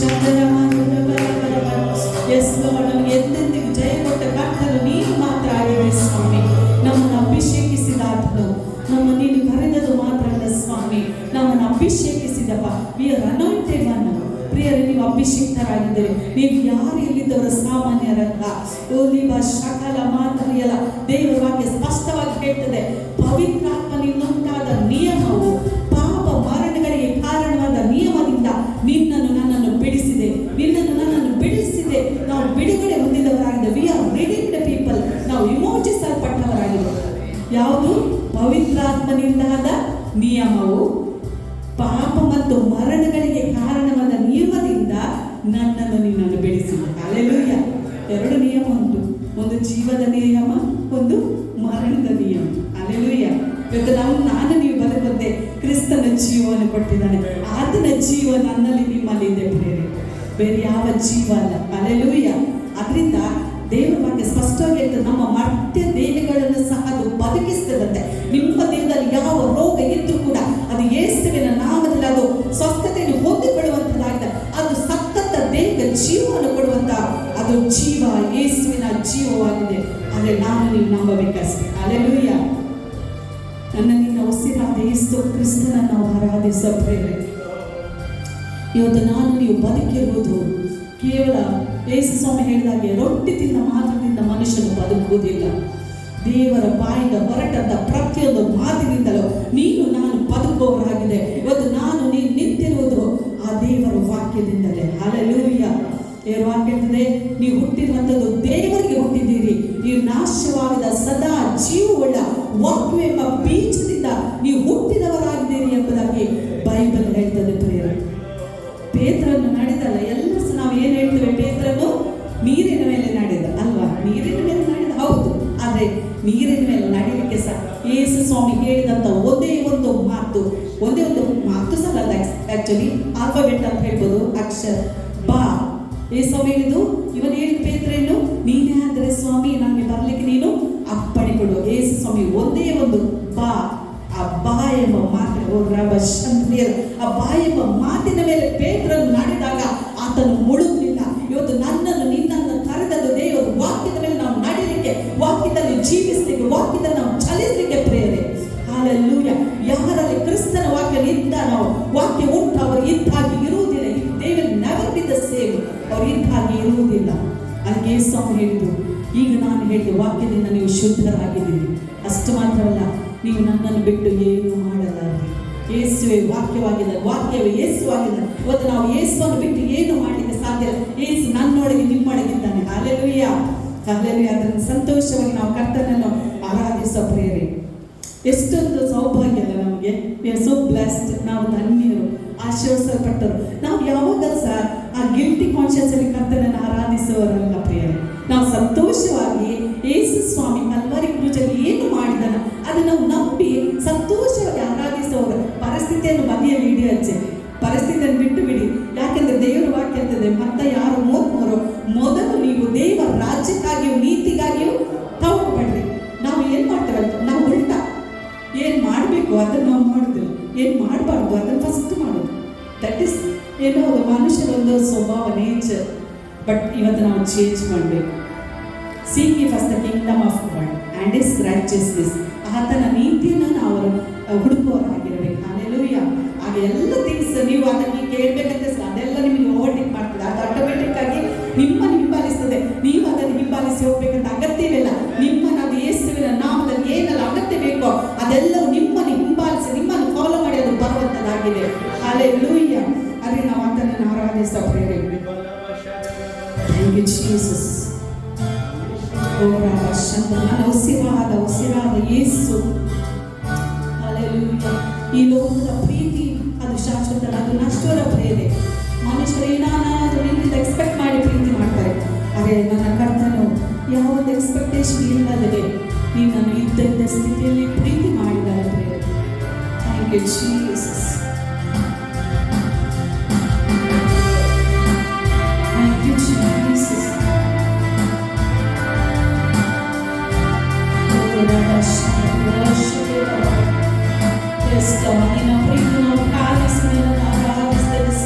ಲಾರ್ಡ್, ನಮಗೆ ಎಂದೆಂದಿಗೂ ಜಯ ಕೊಟ್ಟ ಕರ್ತನು ನೀನು ಮಾತ್ರ ಆಗಿವೆ ಸ್ವಾಮಿ. ನಮ್ಮನ್ನು ಅಭಿಷೇಕಿಸಿದಾತನು, ನಮ್ಮ ನೀನು ಕರೆದದು ಮಾತ್ರ ಅಲ್ಲ ಸ್ವಾಮಿ, ನಮ್ಮನ್ನು ಅಭಿಷೇಕಿಸಿದಪ್ಪ. We are anointed one. ಪ್ರಿಯರೇ, ನೀವು ಅಭಿಷೇಕ್ತರಾಗಿದ್ದೀರಿ. ನೀವು ಯಾರು ಎಲ್ಲಿದ್ದವರ ಸಾಮಾನ್ಯರಲ್ಲ. ಓಲಿವ ಶಕಲ ಮಾತರಿಯಲ್ಲ. ದೇವರ ವಾಕ್ಯ ಸ್ಪಷ್ಟವಾಗಿ ಹೇಳ್ತದೆ, ಪವಿತ್ರಾತ್ಮನಿಂದುಂಟಾದ ನಿಯಮವು ಪಾಪ ಮರಣಗಳಿಗೆ ಕಾರಣವಾದ ನಿಯಮದಿಂದ ನಿನ್ನನ್ನು ನನ್ನನ್ನು ಬಿಡಿಸಿದೆ, ನಿನ್ನನ್ನು ನನ್ನನ್ನು ಬಿಡಿಸಿದೆ. ನಾವು ಬಿಡುಗಡೆ ಹೊಂದಿದವರಾಗಿದೆ. We are redeemed people. ನಾವು ವಿಮೋಚಿಸಲ್ಪಟ್ಟವರಾಗಿದೆ. ಯಾವುದು? ಪವಿತ್ರಾತ್ಮನಿಂದಾದ ನಿಯಮವು ಪಾಪ ಮತ್ತು ಮರಣಗಳಿಗೆ ಕಾರಣವಾದ ನಿಯಮದಿಂದ ನನ್ನನ್ನು ನಿನ್ನನ್ನು ಬೆಳೆಸಿದೆ. ಹಲ್ಲೆಲೂಯ. ಎರಡು ನಿಯಮ ಉಂಟು, ಒಂದು ಜೀವದ ನಿಯಮ, ಒಂದು ಮರಣದ ನಿಯಮ. ಹಲ್ಲೆಲೂಯ. ಇವತ್ತು ನಾನು ನೀವು ಬದುಕುತ್ತೆ ಕ್ರಿಸ್ತನ ಜೀವವನ್ನು ಕೊಟ್ಟಿದ್ದಾನೆ. ಆತನ ಜೀವ ನನ್ನಲ್ಲಿ ನಿಮ್ಮಲ್ಲಿ ಇದೆ ಪ್ರಿಯರೇ, ಬೇರೆ ಯಾವ ಜೀವ ಅಲ್ಲ. ಹಲ್ಲೆಲೂಯ. ಅದರಿಂದ ದೇವರ ಬಗ್ಗೆ ಸ್ಪಷ್ಟವಾಗಿ ಹೇಳ್ತದೆ, ನಮ್ಮ ಮರ್ತ್ಯ ದೇಹಗಳನ್ನು ಸಹ ಅದು ಬದುಕಿಸ್ತದಂತೆ. ನಿಮ್ಮ ದೇಹದಲ್ಲಿ ಯಾವ ರೋಗ ಇದ್ರೂ ಕೂಡ ಅದು ಯೇಸುವಿನ ನಾಮದಲ್ಲಿ ಅದು ಸ್ವಸ್ಥತೆಯನ್ನು ಹೊಂದಿಕೊಳ್ಳುವಂಥದ್ದಾಗಿದೆ. ಅದು ಸತ್ತಂತ ದೇಹಕ್ಕೆ ಜೀವವನ್ನು ಕೊಡುವಂತ ಅದು ಜೀವ ಯೇಸುವಿನ ಜೀವವಾಗಿದೆ. ಆದರೆ ನಾನು ನೀವು ನಂಬಬೇಕಷ್ಟೇ. ಹಲ್ಲೆಲೂಯ. ನನ್ನ ನಿನ್ನ ಉಸಿರಾದ ಯೇಸು ಕ್ರಿಸ್ತನನ್ನು ನಾವು ಆರಾಧಿಸಬೇಕೆ. ಇವತ್ತು ನಾನು ನೀವು ಬದುಕಿರುವುದು ಕೇವಲ ಯೇಸು ಸ್ವಾಮಿ ಹೇಳಿದಾಗೆ ರೊಟ್ಟಿ ತಿಂದ ಮಾತ್ರದಿಂದ ಮನುಷ್ಯನು ಬದುಕುವುದಿಲ್ಲ. ದೇವರ ಬಾಯಿಂದ ಹೊರಟಂತ ಪ್ರತಿಯೊಂದು ಮಾತಿನಿಂದಲೂ ನೀನು ನಾನು ಬದುಕುವವರಾಗಿದೆ. ಇವತ್ತು ನಾನು ನೀನು ನಿಂತಿರುವುದು ಆ ದೇವರ ವಾಕ್ಯದಿಂದಲೇ. ಹಲ್ಲೆಲೂಯ. ದೇವರ ವಾಕ್ಯ ಹೇಳ್ತದೆ, ನೀವು ಹುಟ್ಟಿರುವಂಥದ್ದು ದೇವರಿಗೆ ಹುಟ್ಟಿದ್ದೀರಿ. ನೀವು ನಾಶವಾಗದ ಸದಾ ಜೀವವುಳ್ಳ ವಾಕ್ಯವೆಂಬ ಬೀಜದಿಂದ ನೀವು ಹುಟ್ಟಿದವರಾಗಿದ್ದೀರಿ ಎಂಬುದಾಗಿ ಬೈಬಲ್ ಹೇಳ್ತದೆ ಪ್ರಿಯರೇ. ಪೇತ್ರನು ನಡೆದಲ್ಲ, ಎಲ್ಲ ನಾವು ಏನು ಹೇಳ್ತೇವೆ, ಪೇತ್ರನು ನೀರಿನ ಮೇಲೆ ನಡೆದ ಅಲ್ವಾ? ನೀರಿನ ಮೇಲೆ ನಡೆದ, ಹೌದು. ಆದರೆ ನೀರಿನ ಮೇಲೆ ನಡೀಲಿಕ್ಕೆ ಸಹ ಯೇಸು ಸ್ವಾಮಿ ಹೇಳಿದಂಥ ಒಂದೇ ಒಂದು ಮಾತು ಸಹ ಅಲ್ಲ, ಆಕ್ಚುಲಿ ಆಲ್ಫಾಬೆಟ್ ಅಂತ ಹೇಳ್ಬೋದು, ಅಕ್ಷರ ಬಾ. ಯೇಸು ಸ್ವಾಮಿ ಹೇಳಿದ್ದು, ಇವನು ಹೇಳಿದ ಪೇತ್ರನು, ನೀನೇ ಆದರೆ ಸ್ವಾಮಿ ನನಗೆ ಬರ್ಲಿಕ್ಕೆ ನೀನು ಅಪ್ಪಣೆ ಕೊಡು. ಯೇಸು ಸ್ವಾಮಿ ಒಂದೇ ಒಂದು ಬಾ. ಆ ಬಾ ಎಂಬ ಮಾತು, ಆ ಬಾ ಎಂಬ ಮಾತಿನ ಮೇಲೆ ಪೇತ್ರನು ನಡೆದಾಗ ಆತನು ಮುಳುಗಲಿಲ್ಲ. ಇವತ್ತು ನನ್ನನ್ನು ನಿನ್ನನ್ನು ಕರೆದದ್ದು ದೇವರ ವಾಕ್ಯದ ಮೇಲೆ ನಾವು ನಡೀಲಿಕ್ಕೆ, ವಾಕ್ಯದಲ್ಲಿ ಜೀವಿಸಲಿಕ್ಕೆ, ವಾಕ್ಯದಲ್ಲಿ ನಾವು ಚಲಿಸಲಿಕ್ಕೆ ಪ್ರೇರೆ. ಹಲ್ಲೆಲೂಯ. ಯಾರಲ್ಲಿ ಕ್ರಿಸ್ತನ ವಾಕ್ಯ ನಿಂತಾನೋ, ವಾಕ್ಯ ಉಂಟು, ಅವರು ಇದ್ದಾಗಿ ಇರುವುದಿಲ್ಲ. They will never be the same. ಅವರು ಇದ್ದಾಗಿ ಇರುವುದಿಲ್ಲ. ಅದಕ್ಕೆ ಯೇಸು ಹೇಳಿದ್ದು, ಈಗ ನಾನು ಹೇಳಿದ ವಾಕ್ಯದಿಂದ ನೀವು ಶುದ್ಧರಾಗಿದ್ದೀರಿ. ಅಷ್ಟು ಮಾತ್ರವಲ್ಲ, ನೀವು ನನ್ನನ್ನು ಬಿಟ್ಟು ಏನು ಮಾಡಲ್ಲ. ಯೇಸುವೆ ವಾಕ್ಯವಾಗಿದೆ, ವಾಕ್ಯವೇ ಯೇಸುವಾಗಿದೆ. ಇವತ್ತು ನಾವು ಯೇಸುವನ್ನು ಬಿಟ್ಟು ಏನು ಮಾಡಲಿಕ್ಕೆ ಸಾಧ್ಯ ಇಲ್ಲ. ಯೇಸು ನನ್ನೊಳಗೆ ನಿಮ್ಮೊಳಗಿದ್ದಾನೆ. ಹಲ್ಲೆಲೂಯ. ಹಲ್ಲೆಲೂಯ. ಅದನ್ನು ಸಂತೋಷವಾಗಿ ನಾವು ಕರ್ತನನ್ನು ಆರಾಧಿಸೋ ಪ್ರಿಯರೇ. ಎಷ್ಟೊಂದು ಸೌಭಾಗ್ಯ ಅಲ್ಲ ನಮಗೆ. We are so blessed. ನಾವು ಧನ್ಯರು, ಆಶೀರ್ವದಿಸಲ್ಪಟ್ಟರು. ನಾವು ಯಾವಾಗ ಸಹ ಆ ಗಿಲ್ಟಿ ಕಾನ್ಷಿಯಸ್ ಅಲ್ಲಿ ಕರ್ತನನ್ನು ಆರಾಧಿಸುವವರಲ್ಲ ಪ್ರಿಯರೇ. ನಾವು ಸಂತೋಷವಾಗಿ ಯೇಸು ಸ್ವಾಮಿ ಕಲ್ವಾರಿ ಕ್ರೂಜಲ್ಲಿ ಏನು ಮಾಡಿದನ ಅದನ್ನು ನಾವು ನಂಬಿ ಸಂತೋಷವಾಗಿ ಆರಾಧಿಸುವವರು. ಪರಿಸ್ಥಿತಿಯನ್ನು ಬದಿಯಲ್ಲಿ ಇಡಿ ಹಚ್ಚಿ, ಪರಿಸ್ಥಿತಿಯನ್ನು ಬಿಟ್ಟು ಬಿಡಿ. ಯಾಕೆಂದ್ರೆ ದೇವರ ವಾಕ್ಯ ಇರ್ತದೆ, ಮತ್ತೆ ಯಾರು 33 ಮೊದಲು ನೀವು ದೇವರ ರಾಜ್ಯಕ್ಕಾಗಿಯೂ ನೀತಿಗಾಗಿಯೂ ತಗೊಂಡ್ಬಿಡ್ರಿ. ನಾವು ಏನು ಮಾಡ್ತೇವೆ, ನಾವು ಉಲ್ಟಾ ಏನು ಮಾಡಬೇಕು ಅದನ್ನು ನಾವು ಮಾಡೋದಿಲ್ಲ, ಏನು ಮಾಡಬಾರ್ದು ಅದನ್ನು ಫಸ್ಟ್ ಮಾಡೋದು. ದಟ್ ಇಸ್ ಏನೋ ಮನುಷ್ಯರೊಂದು ಸ್ವಭಾವ, ನೇಚರ್. ಬಟ್ ಇವತ್ತು ನಾವು ಚೇಂಜ್ ಮಾಡಬೇಕು. ಸೀಕ್ ಯೆ first the Kingdom of god and is righteousness. ಆತನ ನೀತಿಯನ್ನು ನಾವು ಹುಡುಕುವವರಾಗಿರಬೇಕು. ಹಲ್ಲೆಲೂಯ. ಆಗ ಎಲ್ಲ ಥಿಂಗ್ಸ್ ನೀವು ಅದಕ್ಕೆ ಕೇಳಬೇಕಂತ ಅದೆಲ್ಲ ನಿಮಗೆ ಓವರ್ಟೇಕ್ ಮಾಡ್ತದೆ. ಅದು ಆಟೋಮೆಟಿಕ್ ಆಗಿ ನಿಮ್ಮನ್ನು ಹಿಂಬಾಲಿಸ್ತದೆ. ನೀವು ಅದನ್ನು ಹಿಂಬಾಲಿಸಿ ಹೋಗ್ಬೇಕಂತ ಅಗತ್ಯವಿಲ್ಲ. ನಿಮ್ಮನ್ನು ಅದು ಯೇಸುವಿನ ನಾಮದಲ್ಲಿ ಏನೆಲ್ಲ ಅಗತ್ಯ ಬೇಕೋ ಅದೆಲ್ಲವೂ ನಿಮ್ಮನ್ನು ಹಿಂಬಾಲಿಸಿ, ನಿಮ್ಮನ್ನು ಫಾಲೋ ಮಾಡಿ ಅದು ಬರುವಂಥದ್ದಾಗಿದೆ. ಹಲ್ಲೆಲೂಯ. ಅದೇ ನಾವು ಆತನನ್ನು ಆರಾಧಿಸ್ತಾ ಪ್ರೇರಣೆ. Thank you Jesus. ನನ್ನ ಉಸಿರಾದ ಯೇಸು. ಹಲ್ಲೆಲೂಯ. ಈ ಲೋಕದ ಪ್ರೀತಿ ಅದು ಶಾಶ್ವತ, ಅದು ನಶ್ವರ ಪ್ರೇರೆ. ಮನುಷ್ಯರು ಏನಾದರೂ ನಿನ್ನಿಂದ ಎಕ್ಸ್ಪೆಕ್ಟ್ ಮಾಡಿ ಪ್ರೀತಿ ಮಾಡ್ತಾರೆ. ಆದರೆ ನನ್ನ ಕರ್ತನು ಯಾವುದೇ ಎಕ್ಸ್ಪೆಕ್ಟೇಷನ್ ಇಲ್ಲದೆ ನಿನ್ನನ್ನು ಇದ್ದ ಸ್ಥಿತಿಯಲ್ಲಿ ಪ್ರೀತಿ ಮಾಡಿದ್ದಾರೆ ಪ್ರೇರೆ. Thank you Jesus. Thank you Jesus. Yes, God, in our prayer, in our prayers, in our prayers,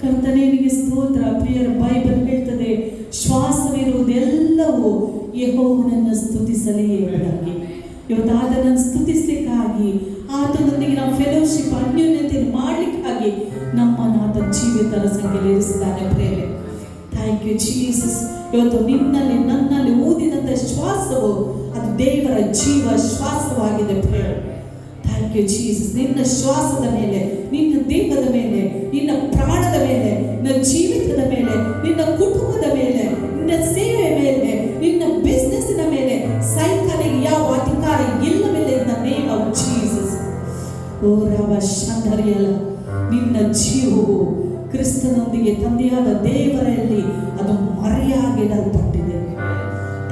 ಕರ್ತನೇ ನಿನಗೆ ಸ್ತೋತ್ರ. ಪ್ರಿಯರ ಬೈಬಲ್ ಹೇಳ್ತದೆ, ಶ್ವಾಸವಿರುವುದೆಲ್ಲವೂ ಯೆಹೋವನನ್ನು ಸ್ತುತಿಸಲೇ ಎಂಬುದಾಗಿ. ಇವತ್ತು ಆತನನ್ನು ಸ್ತುತಿಸಲಿಕ್ಕಾಗಿ, ಆತನೊಂದಿಗೆ ನಾವು ಫೆಲೋಶಿಪ್ ಅನ್ಯೋನ್ಯತೆಯನ್ನು ಮಾಡಲಿಕ್ಕಾಗಿ ನಮ್ಮನ್ನು ಆತ ಜೀವಿತರ ಸಂಖ್ಯೆಯಲ್ಲಿ ಇರಿಸಿದ್ದಾನೆ. ಪ್ರೇರೆ, ಥ್ಯಾಂಕ್ ಯು ಜೀಸಸ್. ಇವತ್ತು ನಿನ್ನಲ್ಲಿ ನನ್ನಲ್ಲಿ ಊದಿದಂಥ ಶ್ವಾಸವು ಅದು ದೇವರ ಜೀವ ಶ್ವಾಸವಾಗಿದೆ. ಪ್ರೇರೆ, ಥ್ಯಾಂಕ್ ಯು ಜೀಸಸ್. ನಿನ್ನ ಶ್ವಾಸದ ಮೇಲೆ, ನಿನ್ನ ದೇಹದ ಮೇಲೆ, ನಿನ್ನ ಪ್ರಾಣದ ಮೇಲೆ, ನಿನ್ನ ಜೀವಿತದ ಮೇಲೆ, ನಿನ್ನ ಕುಟುಂಬದ ಮೇಲೆ, ನಿನ್ನ ಸೇವೆ ಮೇಲೆ, ನಿನ್ನ ಬಿಸ್ನೆಸ್ಸಿನ ಮೇಲೆ ಸೈತಾನಿಗೆ ಯಾವ ಅಧಿಕಾರ ಇಲ್ಲವಿಲ್ಲ. In the name of Jesus. ಓ ರವ ಶಂದರಿಯಲ್ಲ, ನಿನ್ನ ಜೀವವು ಕ್ರಿಸ್ತನೊಂದಿಗೆ ತಂದೆಯಾದ ದೇವರಲ್ಲಿ ಅದು ಮರೆಯಾಗಿಡಲ್ಪಟ್ಟಿದೆ.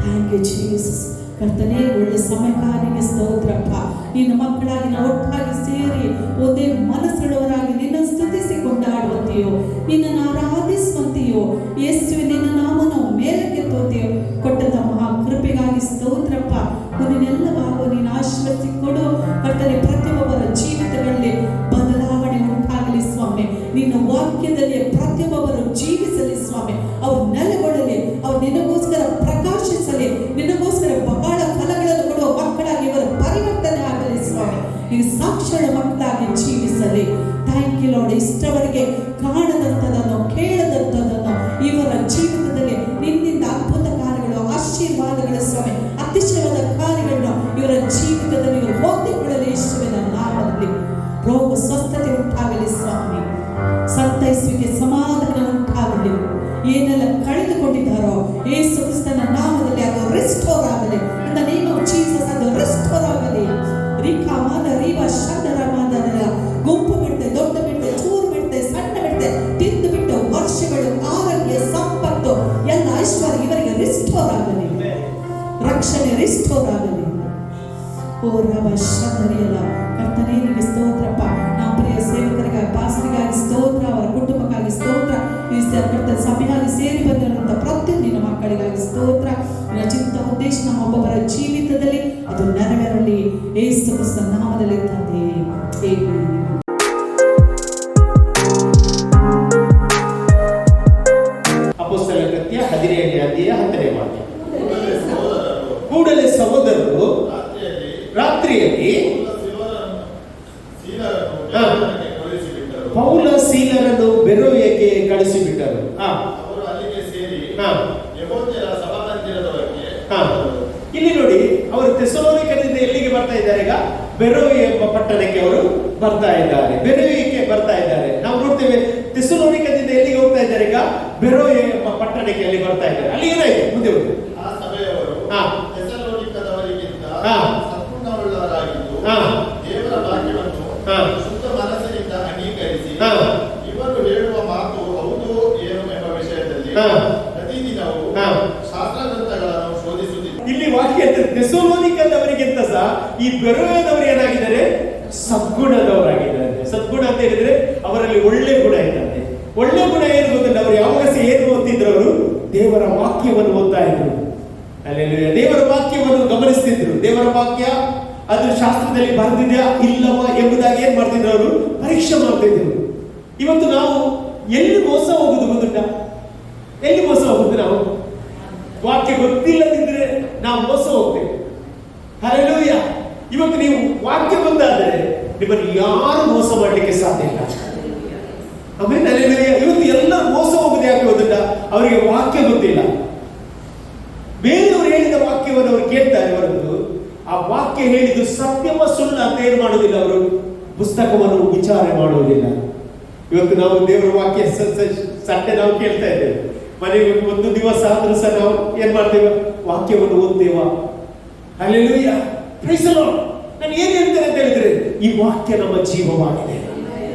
Thank you Jesus. ಕರ್ತನೇ, ಒಳ್ಳೆ ಸಮಯಕಾಲಿಗೆ ಸ್ತೋತ್ರಪ್ಪ. ನಿನ್ನ ಮಕ್ಕಳಾಗಿ ನಾವು ಒಟ್ಟಾಗಿ ಸೇರಿ ಒಂದೇ ಮನಸ್ಸುಳ್ಳವರಾಗಿ ನಿನ್ನ ಸ್ತುತಿಸಿ ಕೊಂಡಾಡುವಂತೆಯೋ, ನಿನ್ನನ್ನು ಆರಾಧಿಸುವಂತೆಯೋ, ಯೇಸುವೆ ನಿನ್ನ ನಾಮನ ಮೇಲಕ್ಕೆತ್ತುವಂತೆಯೋ ಕೊಟ್ಟಂತ ಮಹಾ ಕೃಪೆಗಾಗಿ ಸ್ತೋತ್ರಪ್ಪ. ನಿನ್ನೆಲ್ಲ ಭಾಗ ನೀನು ಆಶೀರ್ವದಿಸಿ ಕೊಡು ಕರ್ತನೇ. ಪ್ರತಿಯೊಬ್ಬರ ಜೀವಿತಗಳಲ್ಲಿ ಬದಲಾವಣೆ ಉಂಟಾಗಲಿ ಸ್ವಾಮಿ. ನಿನ್ನ ವಾಕ್ಯದಲ್ಲಿ ಪ್ರತಿಯೊಬ್ಬರು ಜೀವಿಸಲಿ ಸ್ವಾಮಿ. ಅವರು ನೆಲೆಗೊಳ್ಳಲಿ, ಅವರು ನಿನಗೋಸ್ಕರ ಪ್ರಕಾಶಿಸಲಿ, ನಿನಗೋಸ್ಕರ ಬಹಳ ಫಲಗಳನ್ನು ಕೊಡುವ ಮಕ್ಕಳಾಗಿ ಇವರು ಪರಿವರ್ತನೆ ಆಗಲಿ ಸ್ವಾಮಿ. ಈ ಸಾಕ್ಷರ ಮಕ್ಕಳಾಗಿ ಜೀವಿಸಲಿ. Thank you Lord. ಇಷ್ಟವರೆಗೆ ಕಾಣದಂಥದನ್ನು, ಕೇಳದಂಥದನ್ನು ಇವರ ಜೀವಿತದಲ್ಲಿ ನಿನ್ನಿಂದ ಅದ್ಭುತ ಕಾರ್ಯಗಳು, ಆಶೀರ್ವಾದಗಳು ಸ್ವಾಮಿ, ಅತಿಶಯವಾದ ಕಾರ್ಯಗಳನ್ನು ಇವರ ಜೀವಿತದಲ್ಲಿ ಇವರು ಹೊಂದಿಕೊಳ್ಳಲಿ. ಯೇಸುವಿನ ನಾಮದಲ್ಲಿ ರೋಗ ಸ್ವಸ್ಥತೆ ಉಂಟಾಗಲಿ ಸ್ವಾಮಿ. ಸಂತೈಸುವಿಕೆ, ಸಮಾಧಾನ ಉಂಟಾಗಲಿ. ಏನೆಲ್ಲ ಕಳೆದುಕೊಂಡಿದ್ದಾರೋ ಯೇಸು ಕ್ರಿಸ್ತನ ನಾಮದಲ್ಲಿ ಅದು ರಿಸ್ಟೋರ್ ಆಗಲಿ. ಇನ್ ದ ನೇಮ್ ಆಫ್ ಜೀಸಸ್ ಅದು ರಿಸ್ಟೋರ್ ಆಗಲಿ. ರಿಕಾ ಮಾದ ರೀವ ಶಂದರ ಮಾದರ ಗುಂಪು ಬಿಡ್ತೆ, ದೊಡ್ಡ ಬಿಡ್ತೆ, ಚೂರು ಬಿಡ್ತೆ, ಸಣ್ಣ ಬಿಡ್ತೆ, ತಿಂದು ಬಿಟ್ಟು ವರ್ಷಗಳು, ಆರೋಗ್ಯ, ಸಂಪತ್ತು, ಎಲ್ಲ ಐಶ್ವರ್ಯ ಇವರಿಗೆ ರಿಸ್ಟೋರ್ ಆಗಲಿ. ರಕ್ಷಣೆ ರಿಸ್ಟೋರ್ ಆಗಲಿ. ಓ ರವ ಶಂದರಿಯಲ್ಲ, ಕರ್ತನೇ ನಿಮಗೆ ಸ್ತೋತ್ರಪ್ಪ. ನಮ್ಮ ಪ್ರಿಯ ಸೇವಕರಿಗಾಗಿ, ಪಾಸ್ಟರಿಗಾಗಿ ಸ್ತೋತ್ರ, ಅವರ ಕುಟುಂಬಕ್ಕಾಗಿ ಸ್ತೋತ್ರ, ಈ ಕರ್ತನ ಸಭೆಯಾಗಿ ಸೇರಿ ಬಂದಿರುವಂಥ ಪ್ರತಿಯೊಂದು ನಿನ್ನ ಮಕ್ಕಳಿಗಾಗಿ ಸ್ತೋತ್ರ. ನಿನ್ನ ಚಿತ್ತ ಉದ್ದೇಶ ನಮ್ಮ ಒಬ್ಬೊಬ್ಬರ ಜೀವಿತದಲ್ಲಿ ಅದು ನೆರವೇರಲಿ. ಯೇಸು ಕ್ರಿಸ್ತನ ನಾಮದಲ್ಲಿ ತಂದೆ, ಆಮೆನ್. ಅಪೊಸ್ತಲರ ಕೃತ್ಯ 17ನೇ ಅಧ್ಯಾಯ 10ನೇ ವಾಕ್ಯ. ಕೂಡಲೇ ಸಹೋದರರು ರಾತ್ರಿಯಲ್ಲಿ ಪೌಲ ಸೀಲರನ್ನು ಬೆರೋಯಕ್ಕೆ ಕಳಿಸಿಬಿಟ್ಟರು. ಇಲ್ಲಿ ನೋಡಿ, ಅವರು ಥೆಸಲೋನಿಕದಿಂದ ಎಲ್ಲಿಗೆ ಬರ್ತಾ ಇದ್ದಾರೆ? ಈಗ ಬೆರೋಯ ಎಂಬ ಪಟ್ಟಣಕ್ಕೆ ಅವರು ಬರ್ತಾ ಇದ್ದಾರೆ. ಬೆರೋಯಕ್ಕೆ ಬರ್ತಾ ಇದ್ದಾರೆ. ನಾವು ನೋಡ್ತೇವೆ, ಥೆಸಲೋನಿಕದಿಂದ ಎಲ್ಲಿಗೆ ಹೋಗ್ತಾ ಇದ್ದಾರೆ? ಈಗ ಬೆರೋಯ ಎಂಬ ಪಟ್ಟಣಕ್ಕೆ ಅಲ್ಲಿ ಬರ್ತಾ ಇದ್ದಾರೆ. ಅಲ್ಲಿ ಏನಾಯ್ತು? ಮುಂದೆ ಹೋಗಿ. ಆ ಸಭೆಯವರು ಥೆಸಲೋನಿಕದವರಿಗಿಂತ ಸದ್ಗುಣವುಳ್ಳವರಾಗಿದ್ದು ದೇವರ ವಾಕ್ಯವನ್ನು ಶುದ್ಧ ಮನಸ್ಸಿನಿಂದ ಅಂಗೀಕರಿಸಿ ಇವರು ಹೇಳುವ ಮಾತು ಹೌದು ಏನು ಎಂಬ ವಿಷಯದಲ್ಲಿ ಪ್ರತಿದಿನವೂ ಶಾಸ್ತ್ರಗ್ರಂಥಗಳನ್ನು ಶೋಧಿಸುತ್ತಿದ್ದರು. ಇಲ್ಲಿ ವಾಕ್ಯ ಥೆಸಲೋನಿಕದವರಿಗಿಂತ ಸಹ ಈ ಬೆರೋಯದವರು ಏನಾಗಿದ್ದಾರೆ? ಸದ್ಗುಣದವರಾಗಿದ್ದಾರೆ. ಸದ್ಗುಣ ಅಂತ ಹೇಳಿದ್ರೆ ಅವರಲ್ಲಿ ಒಳ್ಳೆ ಗುಣ ಇದ್ದಾರೆ. ಒಳ್ಳೆ ಗುಣ ಏನು ಗೊತ್ತಿಲ್ಲ. ಅವರು ಯಾವಾಗ ಸಹ ಏನು ಓದ್ತಿದ್ರು? ಅವರು ದೇವರ ವಾಕ್ಯವನ್ನು ಓದ್ತಾ ಇದ್ರು. ಅಲ್ಲಿ ದೇವರ ವಾಕ್ಯವನ್ನು ಗಮನಿಸ್ತಿದ್ರು. ದೇವರ ವಾಕ್ಯ ಅದು ಶಾಸ್ತ್ರದಲ್ಲಿ ಬರೆದಿದೆಯಾ ಇಲ್ಲವಾ ಎಂಬುದಾಗಿ ಏನ್ ಮಾಡ್ತಿದ್ರು? ಅವರು ಪರೀಕ್ಷೆ ಮಾಡ್ತಿದ್ರು. ಇವತ್ತು ನಾವು ಎಲ್ಲಿ ಮೋಸ ಹೋಗುದು ಗೊತ್ತುಂಟ? ಎಲ್ಲಿ ಮೋಸ ಹೋಗುದು? ನಾವು ವಾಕ್ಯ ಗೊತ್ತಿಲ್ಲದಿದ್ರೆ ನಾವು ಮೋಸ ಹೋಗ್ತೇವೆ. ಹಲ್ಲೆಲೂಯ. ಇವತ್ತು ನೀವು ವಾಕ್ಯ ಬಂದಾದರೆ ನಿಮ್ಮನ್ನು ಯಾರು ಮೋಸ ಮಾಡಲಿಕ್ಕೆ ಸಾಧ್ಯ ಇಲ್ಲ. ಆಮೇಲೆ ಹಲ್ಲೆಲೂಯ. ಇವತ್ತು ಎಲ್ಲ ಮೋಸ ಹೋಗುದು ಯಾಕೆ ಗೊತ್ತುಂಟ? ಅವರಿಗೆ ವಾಕ್ಯ ಗೊತ್ತಿಲ್ಲ. ಬೇರೆಯವರು ಹೇಳಿದ ವಾಕ್ಯವನ್ನು ಅವರು ಕೇಳ್ತಾರೆ ಹೊರತು ಆ ವಾಕ್ಯ ಹೇಳಿದ್ದು ಸತ್ಯವ ಸುಳ್ಳು ಅಂತ ಏನು ಮಾಡುವುದಿಲ್ಲ. ಅವರು ಪುಸ್ತಕವನ್ನು ವಿಚಾರ ಮಾಡುವುದಿಲ್ಲ. ಇವತ್ತು ನಾವು ದೇವರ ವಾಕ್ಯ ಸಂಡೆ ನಾವು ಕೇಳ್ತಾ ಇದ್ದೇವೆ. ಮನೆಗೆ ಒಂದು ದಿವಸ ಆದ್ರೂ ಸಹ ನಾವು ಏನ್ ಮಾಡ್ತೇವೆ? ವಾಕ್ಯವನ್ನು ಓದ್ತೇವ. Hallelujah, praise the Lord. ನಾನು ಏನ್ ಹೇಳ್ತೇನೆ ಅಂತ ಹೇಳಿದ್ರೆ, ಈ ವಾಕ್ಯ ನಮ್ಮ ಜೀವವಾಗಿದೆ.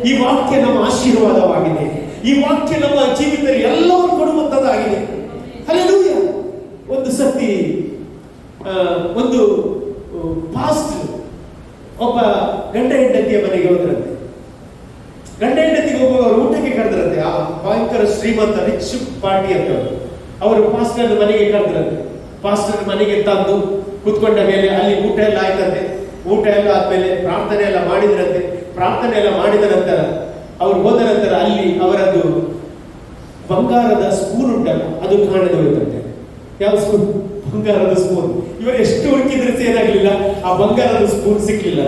ಈ ವಾಕ್ಯ ನಮ್ಮ ಆಶೀರ್ವಾದವಾಗಿದೆ. ಈ ವಾಕ್ಯ ನಮ್ಮ ಜೀವಿತದಲ್ಲಿ ಎಲ್ಲವನ್ನು ಕೊಡುವಂತದ್ದಾಗಿದೆ. ಹಲ್ಲೆಲೂಯ. ಒಂದು ಸತಿ ಒಂದು ಪಾಸ್ಟ್ ಒಬ್ಬ ಗಂಡ ಹೆಂಡತಿಯ ಮನೆಗೆ ಹೋದ್ರಂತೆ. ಗಂಡ ಹೆಂಡತಿಗೆ ಹೋಗುವವರು ಊಟಕ್ಕೆ ಕರೆದ್ರಂತೆ. ಆ ಭಯಂಕರ ಶ್ರೀಮಂತ ರಿಚ್ ಪಾರ್ಟಿ ಅಂತ ಅವರು ಪಾಸ್ಟರ್ ಮನೆಗೆ ಕರೆದ್ರಂತೆ. ಪಾಸ್ಟರ್ ಮನೆಗೆ ತಂದು ಕೂತ್ಕೊಂಡ ಮೇಲೆ ಅಲ್ಲಿ ಊಟ ಎಲ್ಲ ಆಯ್ತಂತೆ. ಊಟ ಎಲ್ಲ ಆದ್ಮೇಲೆ ಪ್ರಾರ್ಥನೆ ಎಲ್ಲ ಮಾಡಿದ್ರಂತೆ. ಪ್ರಾರ್ಥನೆ ಎಲ್ಲ ಮಾಡಿದ ನಂತರ ಅವ್ರು ಹೋದ ನಂತರ ಅಲ್ಲಿ ಅವರದ್ದು ಬಂಗಾರದ ಸ್ಪೂನ್ ಉಂಟಲ್ಲ ಅದು ಕಾಣದೆ ಹೋಯ್ತಂತೆ. ಯಾವ ಸ್ಪೂನ್? ಬಂಗಾರದ ಸ್ಪೂನ್. ಇವರು ಎಷ್ಟು ಹುಡುಕಿದ್ರೆ ಏನಾಗ್ಲಿಲ್ಲ, ಆ ಬಂಗಾರದ ಸ್ಪೂನ್ ಸಿಕ್ಲಿಲ್ಲ.